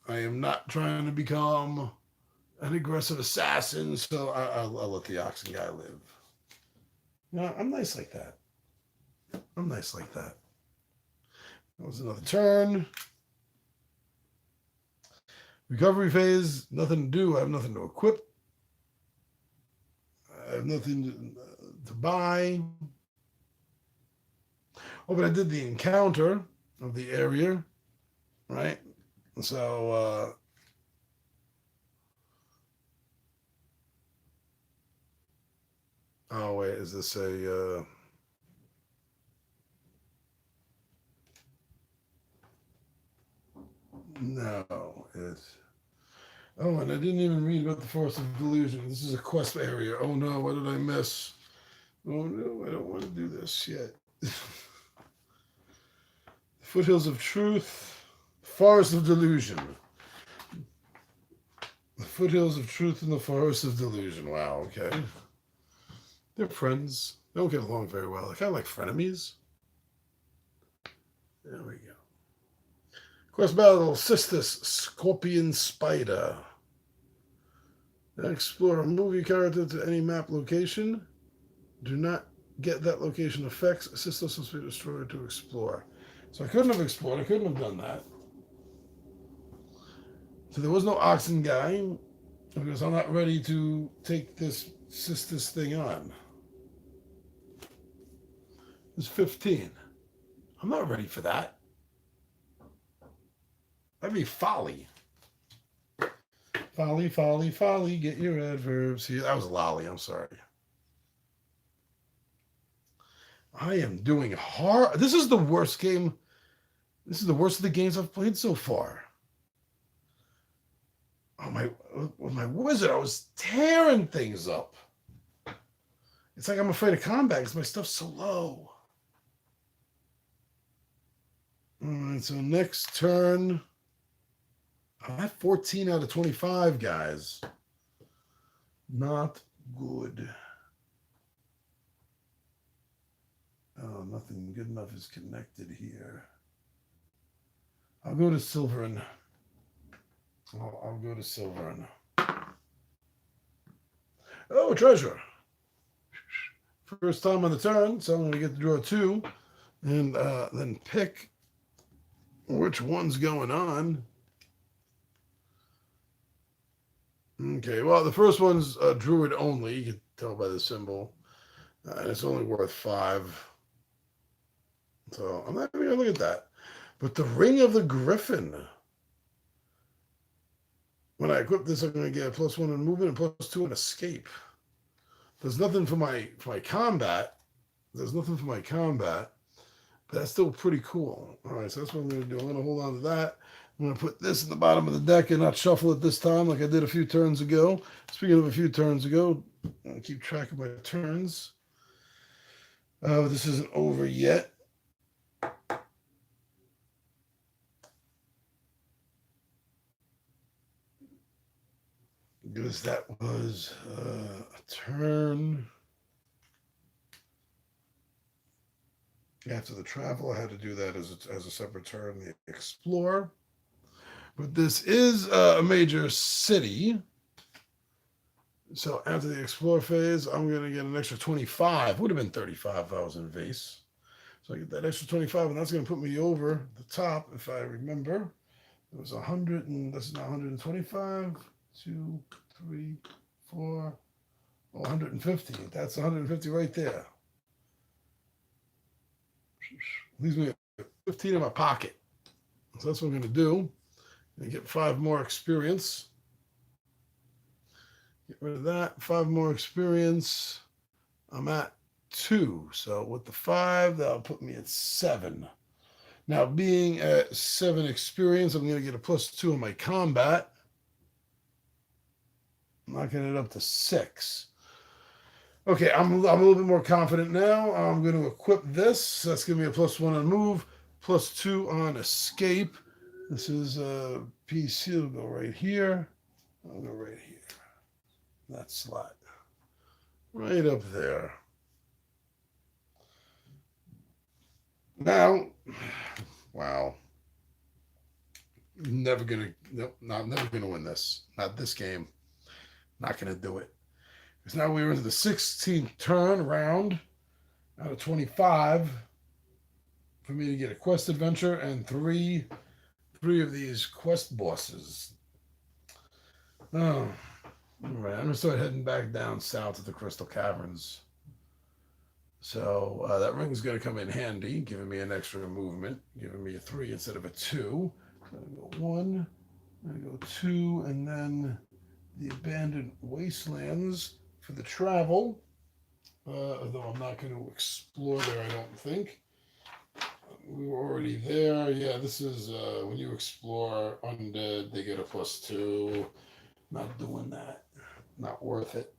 I am not trying to become an aggressive assassin, so I'll let the oxen guy live. No, I'm nice like that. I'm nice like that. That was another turn. Recovery phase, nothing to do. I have nothing to equip. I have nothing to buy. Oh, but I did the encounter of the area, right? So, oh, wait, is this a... No, it's... Oh, and I didn't even read about the Forest of Delusion. This is a quest area. Oh, no, what did I miss? Oh, no, I don't want to do this yet. Foothills of Truth, Forest of Delusion. The Foothills of Truth and the Forest of Delusion. Wow, okay. They're friends. They don't get along very well. They're kind of like frenemies. There we go. Quest battle, Sistus, Scorpion Spider. Explore a movie character to any map location. Do not get that location effects. Sistus must be destroyed to explore. So I couldn't have explored. I couldn't have done that. So there was no oxen guy because I'm not ready to take this Sistus thing on. It's 15. I'm not ready for that. That'd be folly. Folly, folly, folly. Get your adverbs here. That was lolly. I'm sorry. I am doing hard. This is the worst game. This is the worst of the games I've played so far. Oh, with my wizard, I was tearing things up. It's like I'm afraid of combat because my stuff's so low. All right, so next turn. I have 14 out of 25, guys. Not good. Oh, nothing good enough is connected here. I'll go to Silverin. I'll go to Silverin. Oh, treasure. First time on the turn, so I'm going to get to draw 2 and then pick which one's going on. Okay, well, the first one's druid only. You can tell by the symbol. And it's only worth 5. So I'm not even going to look at that. But the Ring of the Griffin. When I equip this, I'm going to get a +1 in movement and +2 in escape. There's nothing for my combat. There's nothing for my combat. But that's still pretty cool. All right, so that's what I'm going to do. I'm going to hold on to that. I'm going to put this in the bottom of the deck and not shuffle it this time like I did a few turns ago. Speaking of a few turns ago, I'll keep track of my turns. This isn't over yet. Because that was a turn. After the travel, I had to do that as a separate turn, the explore. But this is a major city. So after the explore phase, I'm going to get an extra 25. Would have been 35 if I was in vase. So I get that extra 25, and that's going to put me over the top, if I remember. It was 100, and this is now 125, 2, 3, 4, 150. That's 150 right there. Leaves me 15 in my pocket. So that's what I'm going to do. And get 5 more experience. Get rid of that. 5 more experience. I'm at 2. So with the 5, that'll put me at 7. Now, being at 7 experience, I'm going to get a +2 on my combat. Knocking it up to 6. Okay, I'm a little bit more confident now. I'm going to equip this. That's giving me a +1 on move, +2 on escape. This is a PC. It'll go right here. I'll go right here. That slot. Right up there. Now, wow. Never gonna, nope, never gonna win this. Not this game. Not gonna do it. Because now we're into the 16th turn round out of 25 for me to get a quest adventure and three of these quest bosses. Oh, all right. I'm gonna start heading back down south to the Crystal Caverns. So that ring is going to come in handy, giving me an extra movement, giving me a 3 instead of a 2. I'm going to go 1, I'm going to go 2, and then the abandoned wastelands for the travel. Although I'm not going to explore there, I don't think. We were already there. Yeah, this is when you explore undead, they get a +2. Not doing that. Not worth it.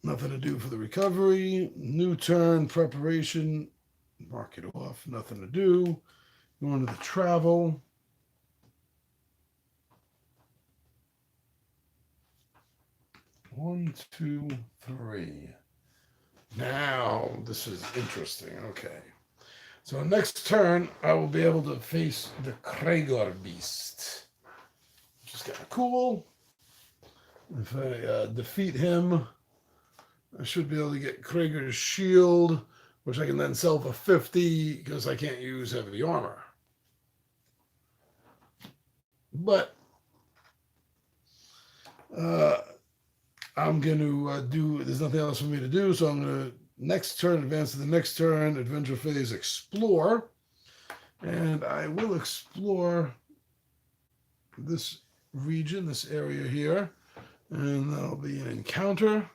Nothing to do for the recovery. New turn, preparation. Mark it off. Nothing to do. Going to the travel. One, 2, 3. Now, this is interesting. Okay. So next turn, I will be able to face the Krager Beast. Which is kind of cool. If I defeat him, I should be able to get Krager's shield, which I can then sell for 50 because I can't use heavy armor. But I'm going to there's nothing else for me to do, so I'm going to next turn, advance to the next turn, adventure phase, explore. And I will explore this region, this area here, and that'll be an encounter.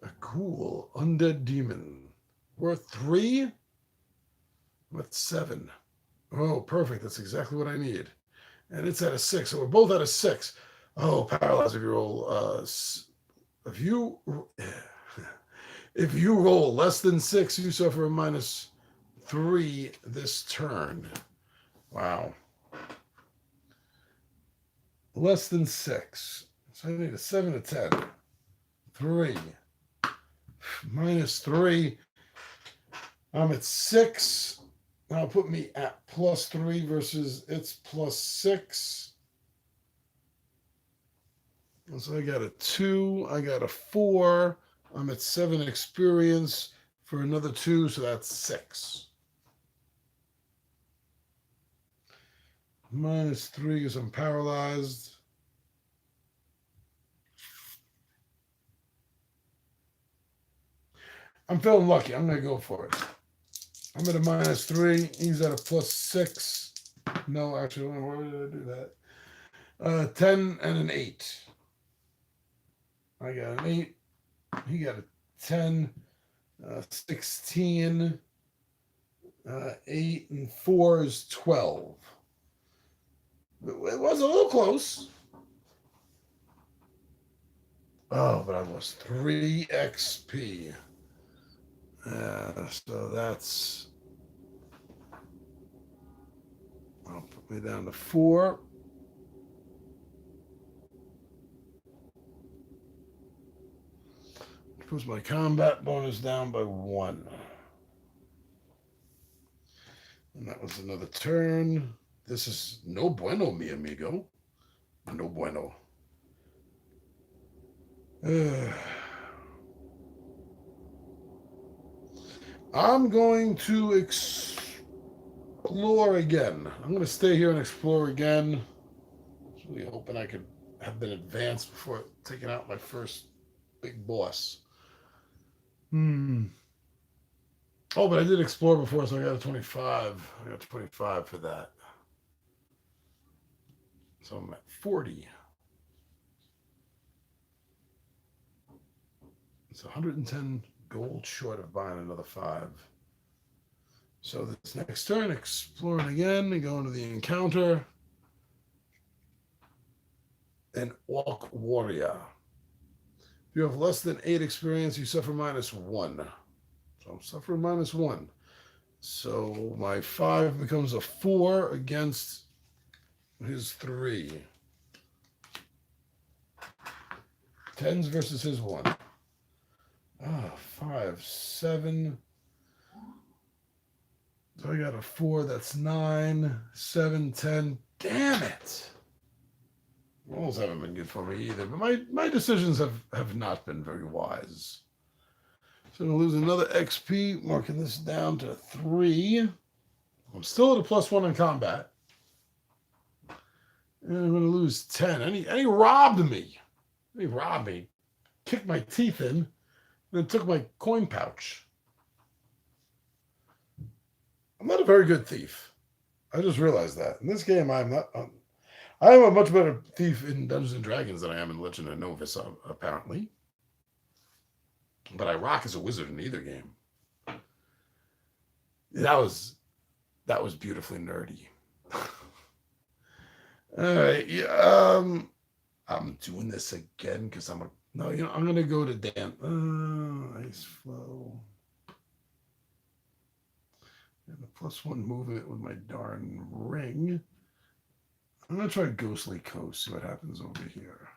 A cool undead demon. Worth 3? With 7. Oh, perfect. That's exactly what I need. And it's at a 6. So we're both at a 6. Oh, paralyzed if you roll. If you roll less than 6, you suffer a -3 this turn. Wow. Less than 6. So I need a 7 to 10. 3. -3. I'm at 6. That'll put me at +3 versus its +6. So I got a 2. I got a 4. I'm at 7 experience for another 2, so that's 6. -3 because I'm paralyzed. I'm feeling lucky. I'm going to go for it. I'm at a -3. He's at a +6. No, actually, why did I do that? 10 and an 8. I got an 8. He got a 10. 16. 8 and 4 is 12. It was a little close. Oh, but I lost 3 XP. So that's. I'll put me down to 4. Puts my combat bonus down by 1. And that was another turn. This is no bueno, mi amigo. No bueno. I'm going to explore again. I'm going to stay here and explore again. I was really hoping I could have been advanced before taking out my first big boss. Oh, but I did explore before, so I got a 25. I got 25 for that. So I'm at 40. It's 110 gold short of buying another 5. So this next turn, exploring again and going to the encounter. An Orc Warrior. If you have less than 8 experience, you suffer -1. So I'm suffering -1. So my 5 becomes a 4 against his 3. 10s versus his 1. 5, 7. So I got a 4, that's 9, 7, 10. Damn it! Rolls haven't been good for me either, but my decisions have not been very wise. So I'm going to lose another XP, marking this down to 3. I'm still at a +1 in combat. And I'm going to lose 10. And he robbed me. He robbed me. Kicked my teeth in, and then took my coin pouch. I'm not a very good thief. I just realized that. In this game, I'm not. I am a much better thief in Dungeons and Dragons than I am in Legend of Novus, apparently. But I rock as a wizard in either game. That was beautifully nerdy. All right, yeah, I'm doing this again because I'm gonna go to Dan. Ice flow. And the +1 movement with my darn ring. I'm gonna try Ghostly Coast, see what happens over here.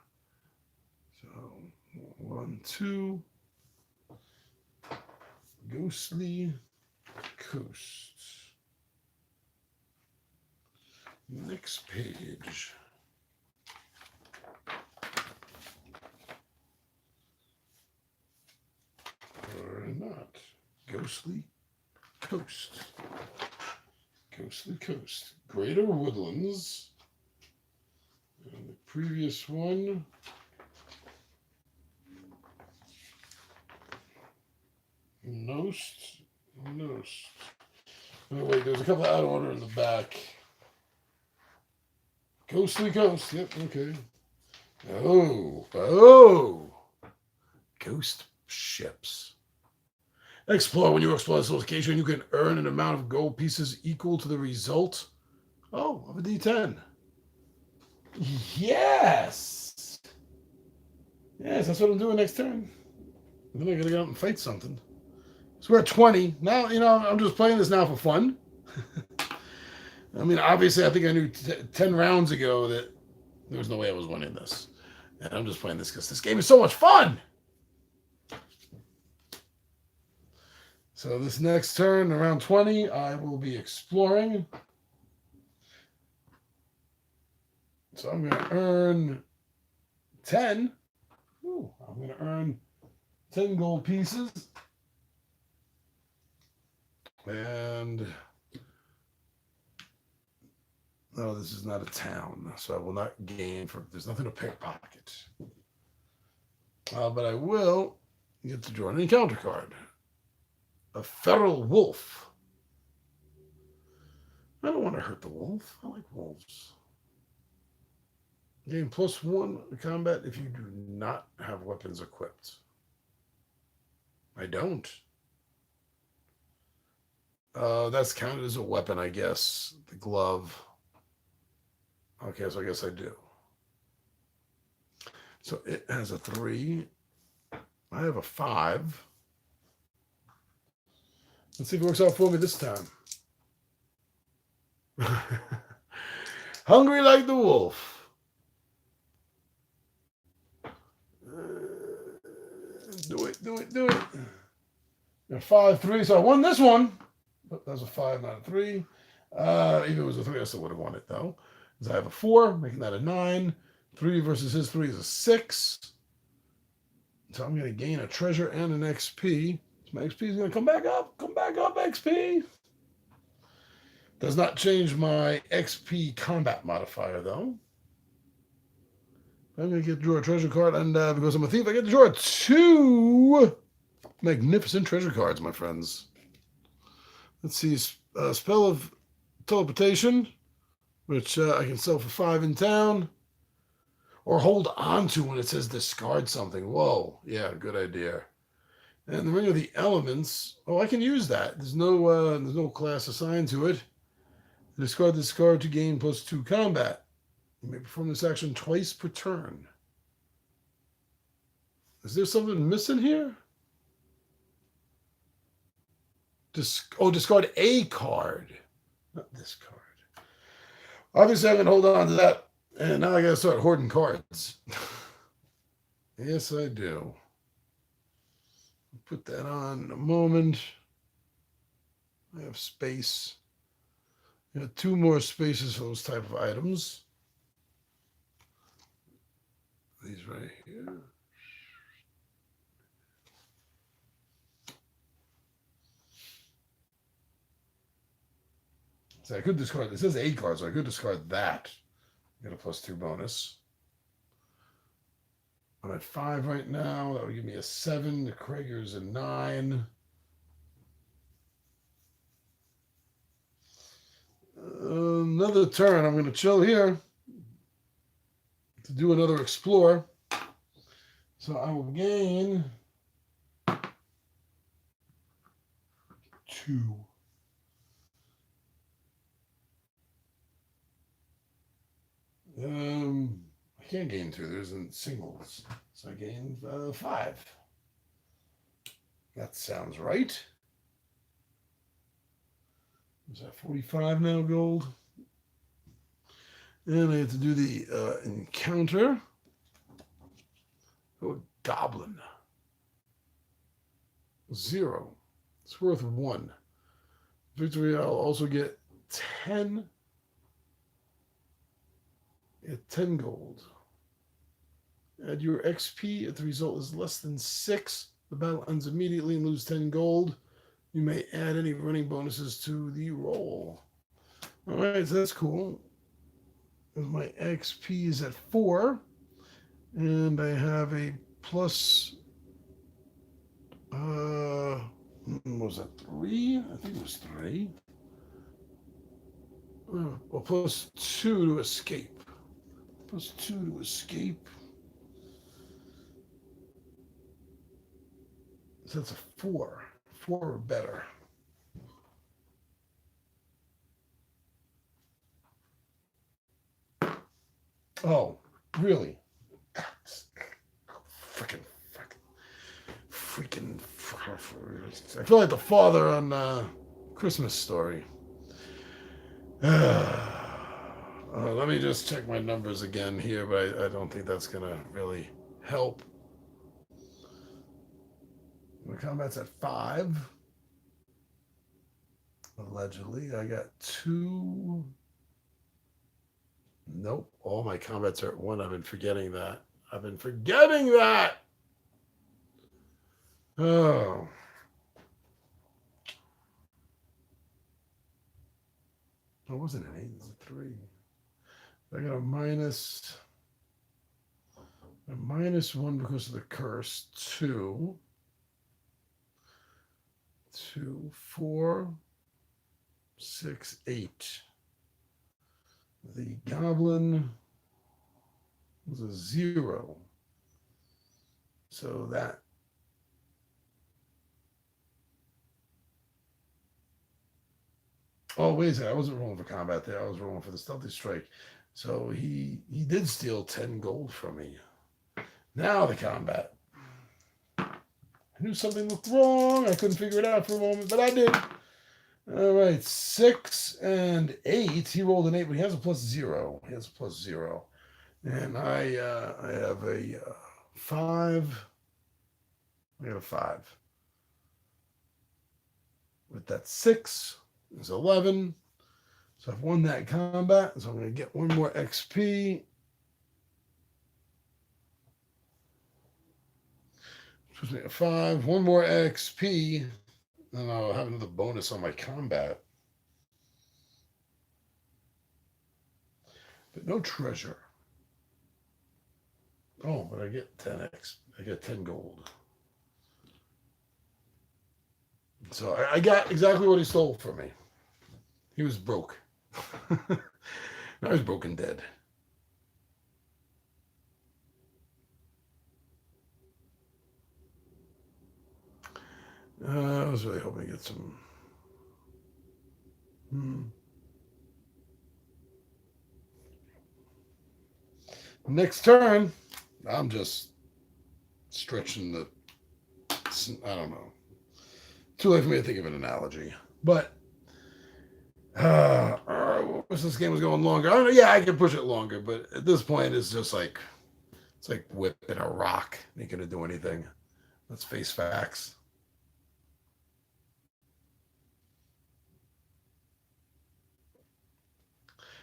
So 1, 2. Ghostly Coast. Next page. Or not. Ghostly Coast. Ghostly Coast. Greater Woodlands. And the previous one. Nost. Oh, wait, there's a couple out of order in the back. Ghostly Coast. Yep, okay. Oh. Ghost ships. Explore. When you explore this location, you can earn an amount of gold pieces equal to the result of a D10. Yes, that's what I'm doing next turn. Then I gotta go out and fight something. So we're at 20. Now, I'm just playing this now for fun. I mean, obviously, I think I knew 10 rounds ago that there was no way I was winning this. And I'm just playing this because this game is so much fun. So this next turn, around 20, I will be exploring. So I'm going to earn 10. I'm going to earn 10 gold pieces. And no, this is not a town, so I will not gain there's nothing to pickpocket. But I will get to draw an encounter card. A feral wolf. I don't want to hurt the wolf. I like wolves. Gain +1 combat if you do not have weapons equipped. I don't. That's counted as a weapon, I guess. The glove. Okay, so I guess I do. So it has a 3. I have a 5. Let's see if it works out for me this time. Hungry like the wolf. Do it. A 5-3, so I won this one. But that was a 5, not a 3. Even if it was a 3, I still would have won it though. Because I have a 4, making that a 9. 3 versus his 3 is a 6. So I'm going to gain a treasure and an XP. So my XP is going to come back up. Come back up, XP. Does not change my XP combat modifier though. I'm going to get to draw a treasure card, and because I'm a thief, I get to draw 2 magnificent treasure cards, my friends. Let's see, spell of teleportation, which I can sell for 5 in town, or hold on to when it says discard something. Whoa, yeah, good idea. And the ring of the elements. Oh, I can use that. There's no class assigned to it. Discard this card to gain +2 combat. You may perform this action twice per turn. Is there something missing here? Discard a card. Not this card. Obviously, I can hold on to that. And now I got to start hoarding cards. Yes, I do. I'll put that on in a moment. I have space. I got 2 more spaces for those type of items. These right here. So I could discard, it says a card, so I could discard that. Get a +2 bonus. I'm at 5 right now. That would give me a 7. The Krager's a 9. Another turn. I'm going to chill here to do another explore. So I will gain 2. I can't gain 2. There's in singles. So I gain 5. That sounds right. Is that 45 now, gold? And I have to do the encounter. Oh, goblin. 0. It's worth 1. Victory, I'll also get 10. Get 10 gold. Add your XP if the result is less than 6. The battle ends immediately and lose 10 gold. You may add any running bonuses to the roll. All right, so that's cool. My XP is at 4. And I have a plus, what was that, 3? I think it was 3. Well, +2 to escape. +2 to escape. So that's a 4. 4 or better. Oh, really? Freaking. I feel like the father on Christmas Story. Let me just check my numbers again here, but I don't think that's going to really help. My combat's at 5. Allegedly. I got 2. Nope. All my combats are at 1. I've been forgetting that. Oh. It wasn't an 8, it was a 3. I got a -1 because of the curse. 2. 2, 4, 6, 8. The goblin was a 0. So that. Oh, wait a second. I wasn't rolling for combat there. I was rolling for the stealthy strike. So he did steal 10 gold from me. Now the combat. I knew something looked wrong. I couldn't figure it out for a moment, but I did. All right, 6 and 8. He rolled an 8, but he has a +0. He has a +0. And I have a 5. I got a 5. With that 6 is 11. So I've won that combat. So I'm going to get 1 more XP. Supposed to be a 5. 1 more XP. And I'll have another bonus on my combat. But no treasure. Oh, but I get 10x. I get 10 gold. So I got exactly what he stole from me. He was broke. Now he's broken dead. I was really hoping to get some. Next turn, I'm just stretching the. I don't know. Too late for me to think of an analogy, but wish this game was going longer. I don't know. Yeah, I can push it longer, but at this point, it's just like it's like whipping a rock. Ain't gonna do anything. Let's face facts.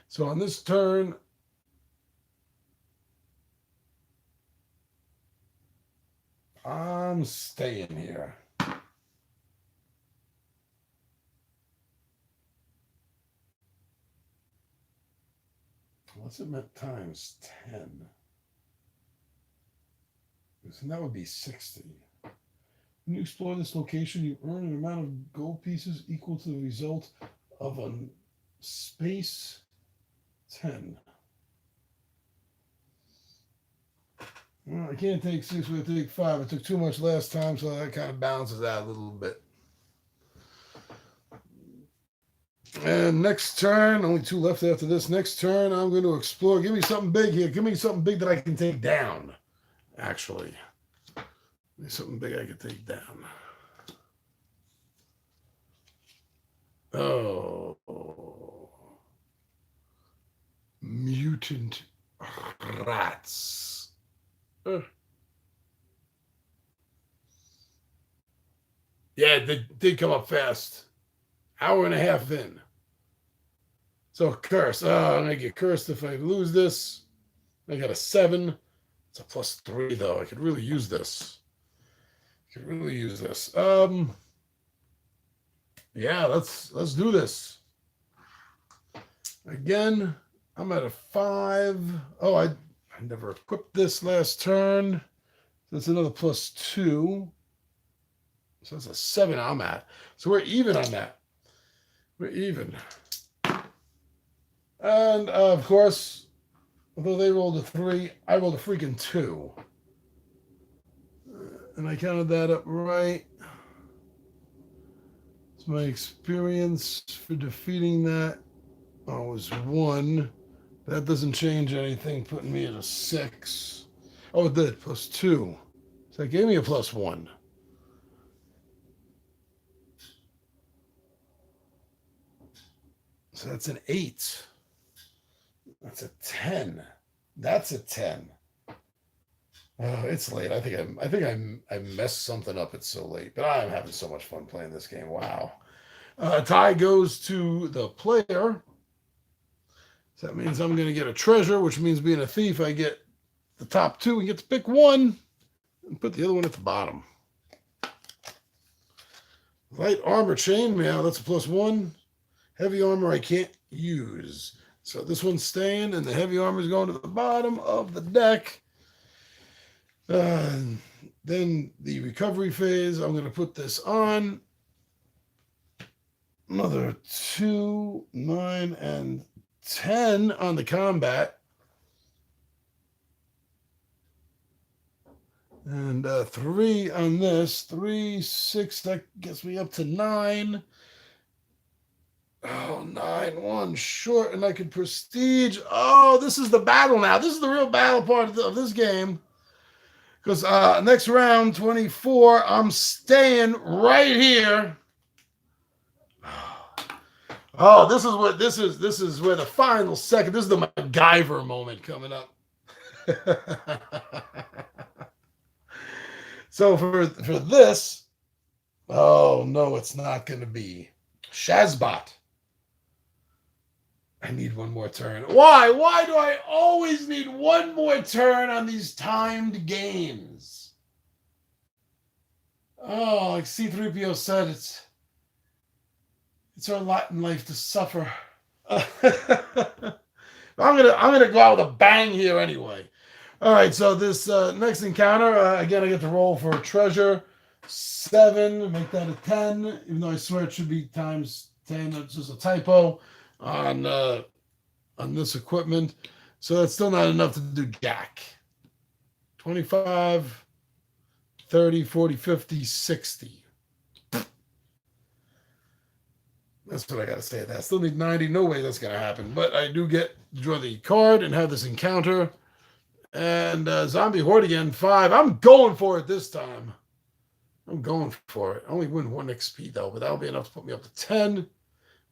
So on this turn, I'm staying here. What's it meant times 10? So that would be 60. When you explore this location, you earn an amount of gold pieces equal to the result of a space 10. Well, I can't take 6, but I take 5. I took too much last time, so that kind of balances out a little bit. And next turn, only 2 left after this. Next turn, I'm going to explore. Give me something big here. Give me something big that I can take down, actually. Give me something big I can take down. Oh. Mutant rats. Yeah, they did come up fast. Hour and a half in. So curse. Oh, I'm gonna get cursed if I lose this. I got a 7. It's a +3 though. I could really use this. Yeah, let's do this. Again, I'm at a 5. Oh, I never equipped this last turn. That's another +2. So that's a 7 I'm at. So we're even on that. We're even. And of course, although they rolled a 3, I rolled a freaking 2. And I counted that up right. So my experience for defeating that was 1. That doesn't change anything, putting me at a 6. Oh, it did, +2. So that gave me a +1. So that's an 8. That's a 10. That's a 10. Oh, it's late. I think I messed something up. It's so late, but I'm having so much fun playing this game. Wow. Tie goes to the player. So that means I'm going to get a treasure, which means being a thief, I get the top 2 and get to pick 1 and put the other one at the bottom. Light armor chainmail, that's a +1. Heavy armor I can't use. So this one's staying, and the heavy armor is going to the bottom of the deck. Then the recovery phase, I'm going to put this on. Another 2, 9, and 10 on the combat. And 3 on this. 3, 6, that gets me up to 9. Oh, 9, 1 short, and I can prestige. Oh, this is the battle now. This is the real battle part of this game. Because next round, 24, I'm staying right here. Oh, this is where the final second. This is the MacGyver moment coming up. So for this, oh no, it's not going to be Shazbot. I need one more turn. Why? Why do I always need one more turn on these timed games? Oh, like C-3PO said, it's our lot in life to suffer. I'm gonna go out with a bang here anyway. All right, so this next encounter, again, I get to roll for a treasure. 7, make that a 10, even though I swear it should be times 10. That's just a typo on this equipment. So that's still not enough to do jack. 25, 30, 40, 50, 60. That's what I got to say. That still need 90. No way that's going to happen. But I do get to draw the card and have this encounter. And Zombie Horde again, 5. I'm going for it this time. I'm going for it. I only win 1 XP, though, but that'll be enough to put me up to 10.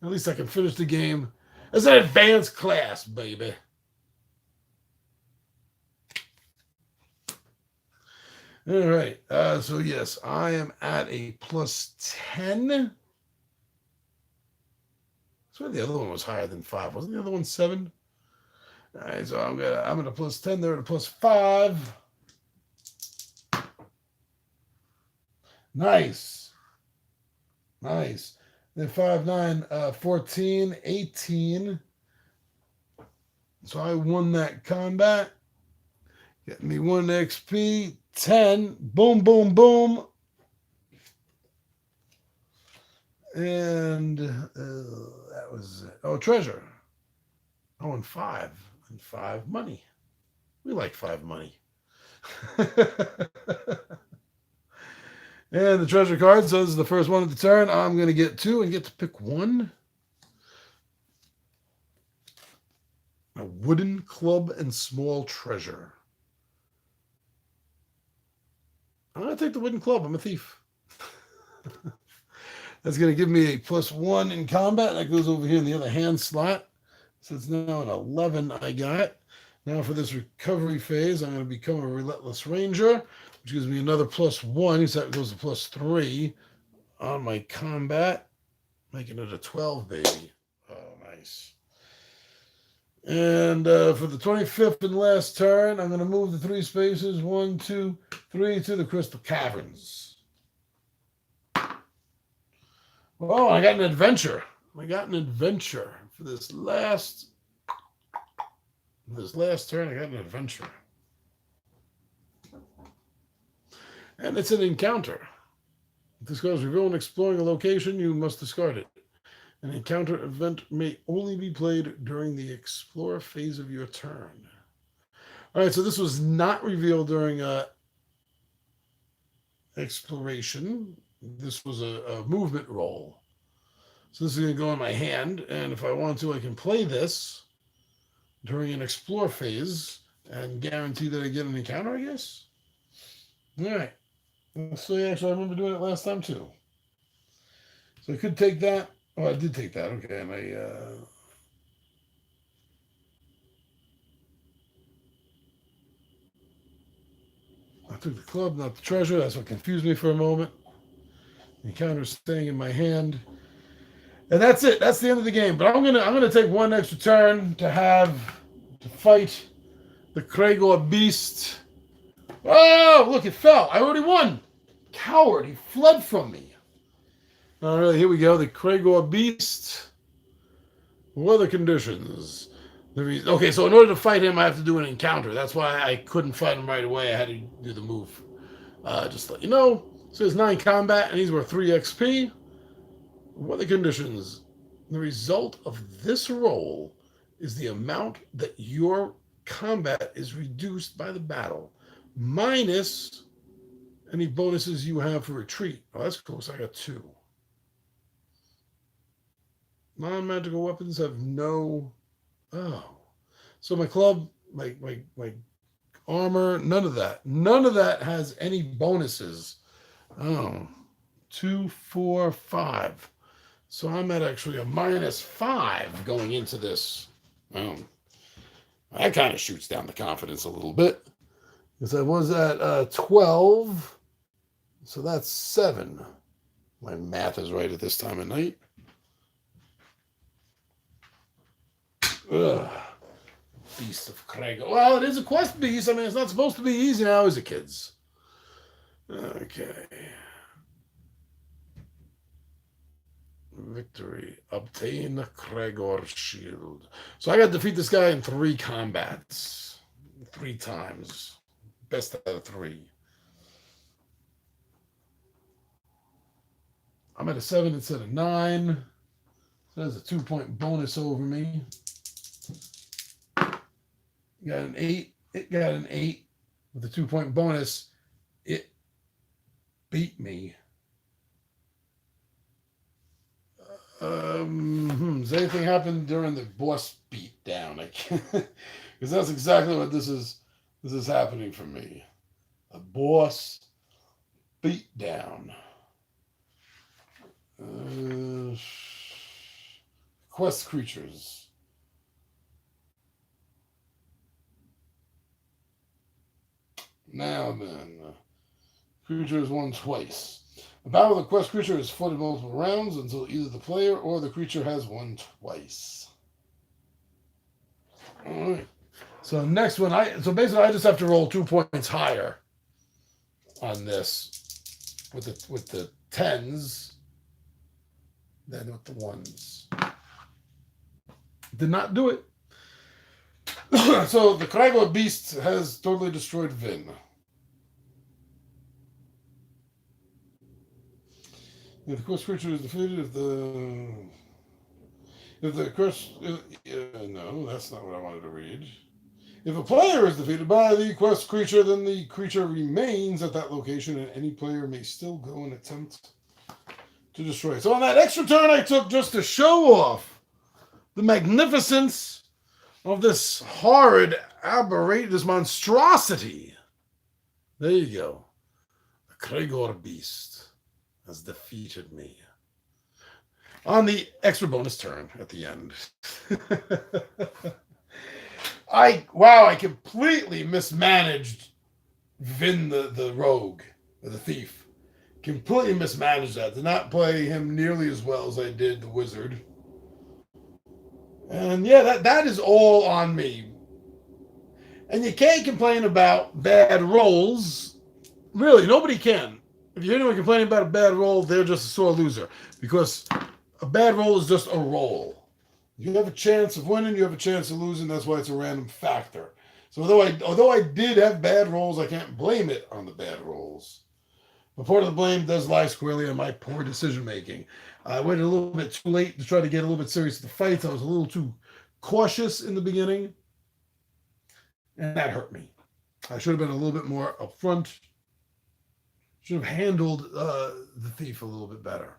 At least I can finish the game as an advanced class, baby. All right. So, yes, I am at a plus 10. So the other one was higher than 5. Wasn't the other one 7? All right, so I'm at a plus 10. They're at a plus 5. Nice. Nice. Then 5, 9, 14, 18. So I won that combat. Get me 1 XP. 10. Boom, boom, boom. And that was treasure. Oh, and 5. And 5 money. We like 5 money. And the treasure card, so this is the first one of the turn. I'm going to get 2 and get to pick 1. A wooden club and small treasure. I'm going to take the wooden club. I'm a thief. That's going to give me a plus 1 in combat. That goes over here in the other hand slot. So it's now an 11 I got. Now for this recovery phase, I'm going to become a Relentless Ranger, which gives me another plus 1. So that goes to plus 3 on my combat, making it a 12, baby. Oh, nice. And for the 25th and last turn, I'm going to move the 3 spaces, 1, 2, 3, to the Crystal Caverns. Oh, I got an adventure. I got an adventure for this last turn. I got an adventure. And it's an encounter. If this goes reveal and exploring a location, you must discard it. An encounter event may only be played during the explore phase of your turn. All right, so this was not revealed during exploration. This was a movement roll. So this is going to go in my hand, and if I want to, I can play this during an explore phase and guarantee that I get an encounter, I guess. All right. So actually, I remember doing it last time too. So I could take that. Oh, I did take that. Okay, and I took the club, not the treasure. That's what confused me for a moment. The encounter staying in my hand. And that's it. That's the end of the game. But I'm gonna take 1 extra turn to fight the Kragor beast. Oh, look, it fell. I already won. Coward. He fled from me. All right, here we go. The Kragor beast. Weather conditions. Okay, so in order to fight him, I have to do an encounter. That's why I couldn't fight him right away. I had to do the move. Just to let you know. So it's 9 combat, and he's worth 3 XP. Weather conditions. The result of this roll is the amount that your combat is reduced by the battle, minus any bonuses you have for retreat. Oh, that's cool. So I got 2. Non-magical weapons have no. Oh, so my club, my armor, none of that. None of that has any bonuses. Oh, 2, 4, 5. So I'm at actually a -5 going into this. That kind of shoots down the confidence a little bit. Because I was at 12. So that's 7. My math is right at this time of night. Ugh. Beast of Craig. Well, it is a quest beast. I mean, it's not supposed to be easy now, is it, kids? Okay. Victory. Obtain the Kregor shield. So I got to defeat this guy in 3 combats. 3 times. Best out of 3. I'm at a 7 instead of 9. So that's a 2-point bonus over me. Got an 8. It got an 8 with a 2-point bonus. It beat me. Does anything happen during the boss beat down? I can't, because that's exactly what this is. This is happening for me. A boss beat down. Quest creatures. Now then, creature is won twice. The battle of the quest creature is fought in multiple rounds until either the player or the creature has won twice. All right. So next one, so basically I just have to roll 2 points higher on this with the 10s than with the 1s. Did not do it. So the Kragor Beast has totally destroyed Vin. If the quest creature is defeated, if the quest, no, that's not what I wanted to read. If a player is defeated by the quest creature, then the creature remains at that location, and any player may still go and attempt to destroy it. So on that extra turn I took just to show off the magnificence of this horrid this monstrosity. There you go. The Kragor Beast has defeated me on the extra bonus turn at the end. I completely mismanaged Vin the rogue, or the thief. Completely mismanaged that. Did not play him nearly as well as I did the wizard. And yeah, that is all on me. And you can't complain about bad rolls. Really, nobody can. If you hear anyone complaining about a bad roll, they're just a sore loser. Because a bad roll is just a roll. You have a chance of winning, you have a chance of losing. That's why it's a random factor. So although I did have bad rolls, I can't blame it on the bad rolls. But part of the blame does lie squarely on my poor decision making. I waited a little bit too late to try to get a little bit serious with the fights. I was a little too cautious in the beginning, and that hurt me. I should have been a little bit more upfront. Should have handled the thief a little bit better.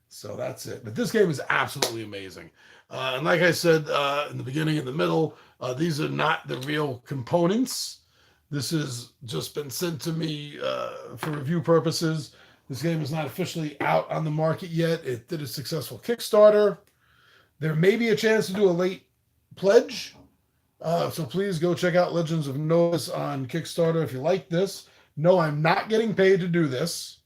So that's it. But this game is absolutely amazing. And like I said in the beginning and the middle, these are not the real components. This has just been sent to me for review purposes. This game is not officially out on the market yet. It did a successful Kickstarter. There may be a chance to do a late pledge. So please go check out Legends of Novus on Kickstarter if you like this. No, I'm not getting paid to do this.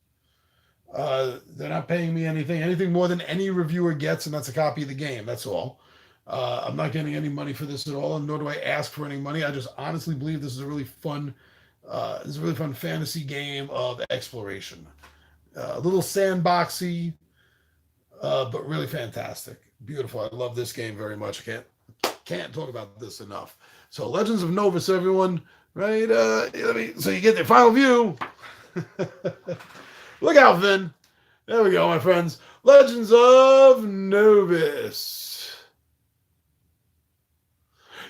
They're not paying me anything more than any reviewer gets, and that's a copy of the game. That's all. I'm not getting any money for this at all, and nor do I ask for any money. I just honestly believe this is a really fun fantasy game of exploration. A little sandboxy, but really fantastic. Beautiful. I love this game very much. Can't talk about this enough. So Legends of Novus, everyone. Right? So you get the final view. Look out, Vin. There we go, my friends. Legends of Novus.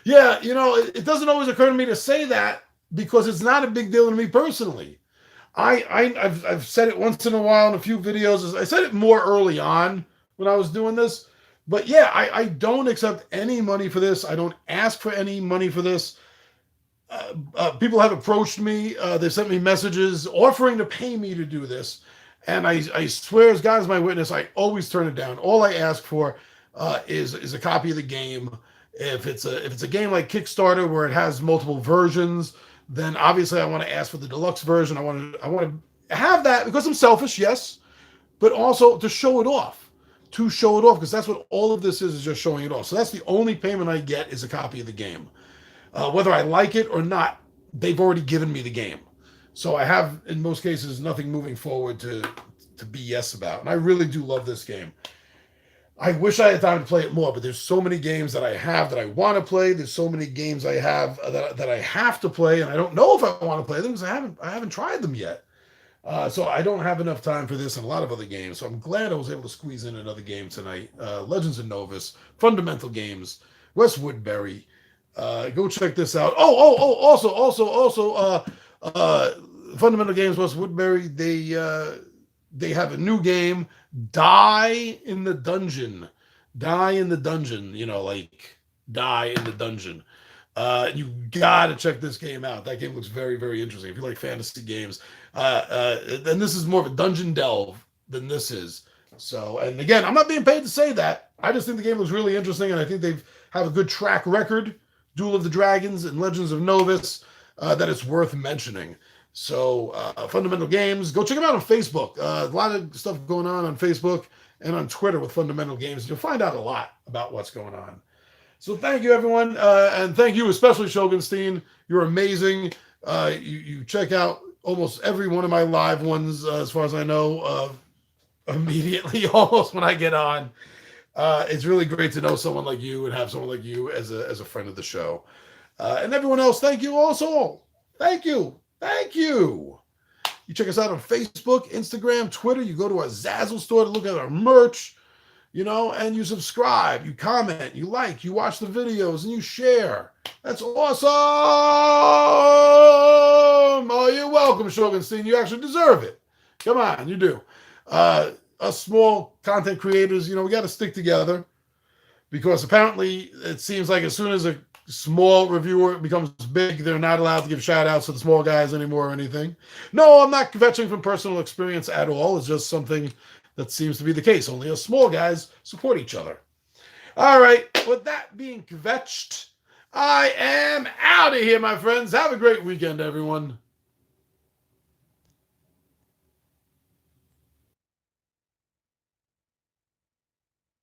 Yeah, it doesn't always occur to me to say that because it's not a big deal to me personally. I've said it once in a while in a few videos. I said it more early on when I was doing this. But yeah, I don't accept any money for this. I don't ask for any money for this. People have approached me. They sent me messages offering to pay me to do this. And I swear, as God is my witness, I always turn it down. All I ask for is a copy of the game. If it's a game like Kickstarter where it has multiple versions, then obviously I want to ask for the deluxe version. I want to have that because I'm selfish, yes, but also to show it off, because that's what all of this is just showing it off. So that's the only payment I get is a copy of the game. Whether I like it or not, they've already given me the game. So I have, in most cases, nothing moving forward to BS about. And I really do love this game. I wish I had time to play it more, but there's so many games that I have that I want to play. There's so many games I have that I have to play, and I don't know if I want to play them because I haven't tried them yet. So I don't have enough time for this and a lot of other games. So I'm glad I was able to squeeze in another game tonight. Legends of Novus, Fundamental Games, Wes Woodbury. Go check this out. Also, Fundamental Games, Wes Woodbury. They have a new game, Die in the Dungeon. Die in the Dungeon. Like Die in the Dungeon. You gotta check this game out. That game looks very, very interesting. If you like fantasy games, then this is more of a dungeon delve than this is. So, and again, I'm not being paid to say that. I just think the game looks really interesting, and I think they have a good track record. Duel of the Dragons and Legends of Novus, that it's worth mentioning. So, Fundamental Games, go check them out on Facebook. A lot of stuff going on Facebook and on Twitter with Fundamental Games. You'll find out a lot about what's going on. So thank you, everyone. And thank you, especially Shogunstein. You're amazing. You check out almost every one of my live ones, as far as I know, immediately, almost when I get on. It's really great to know someone like you and have someone like you as a friend of the show. And everyone else, thank you also. Thank you. Thank you. You check us out on Facebook, Instagram, Twitter. You go to our Zazzle store to look at our merch, and you subscribe, you comment, you like, you watch the videos, and you share. That's awesome. Oh, you're welcome, Shogunstein. You actually deserve it. Come on, you do. Us small content creators, we got to stick together because apparently it seems like as soon as a small reviewer becomes big, they're not allowed to give shout outs to the small guys anymore or anything. No, I'm not kvetching from personal experience at all. It's just something that seems to be the case. Only us small guys support each other. All right. With that being kvetched, I am out of here, my friends. Have a great weekend, everyone.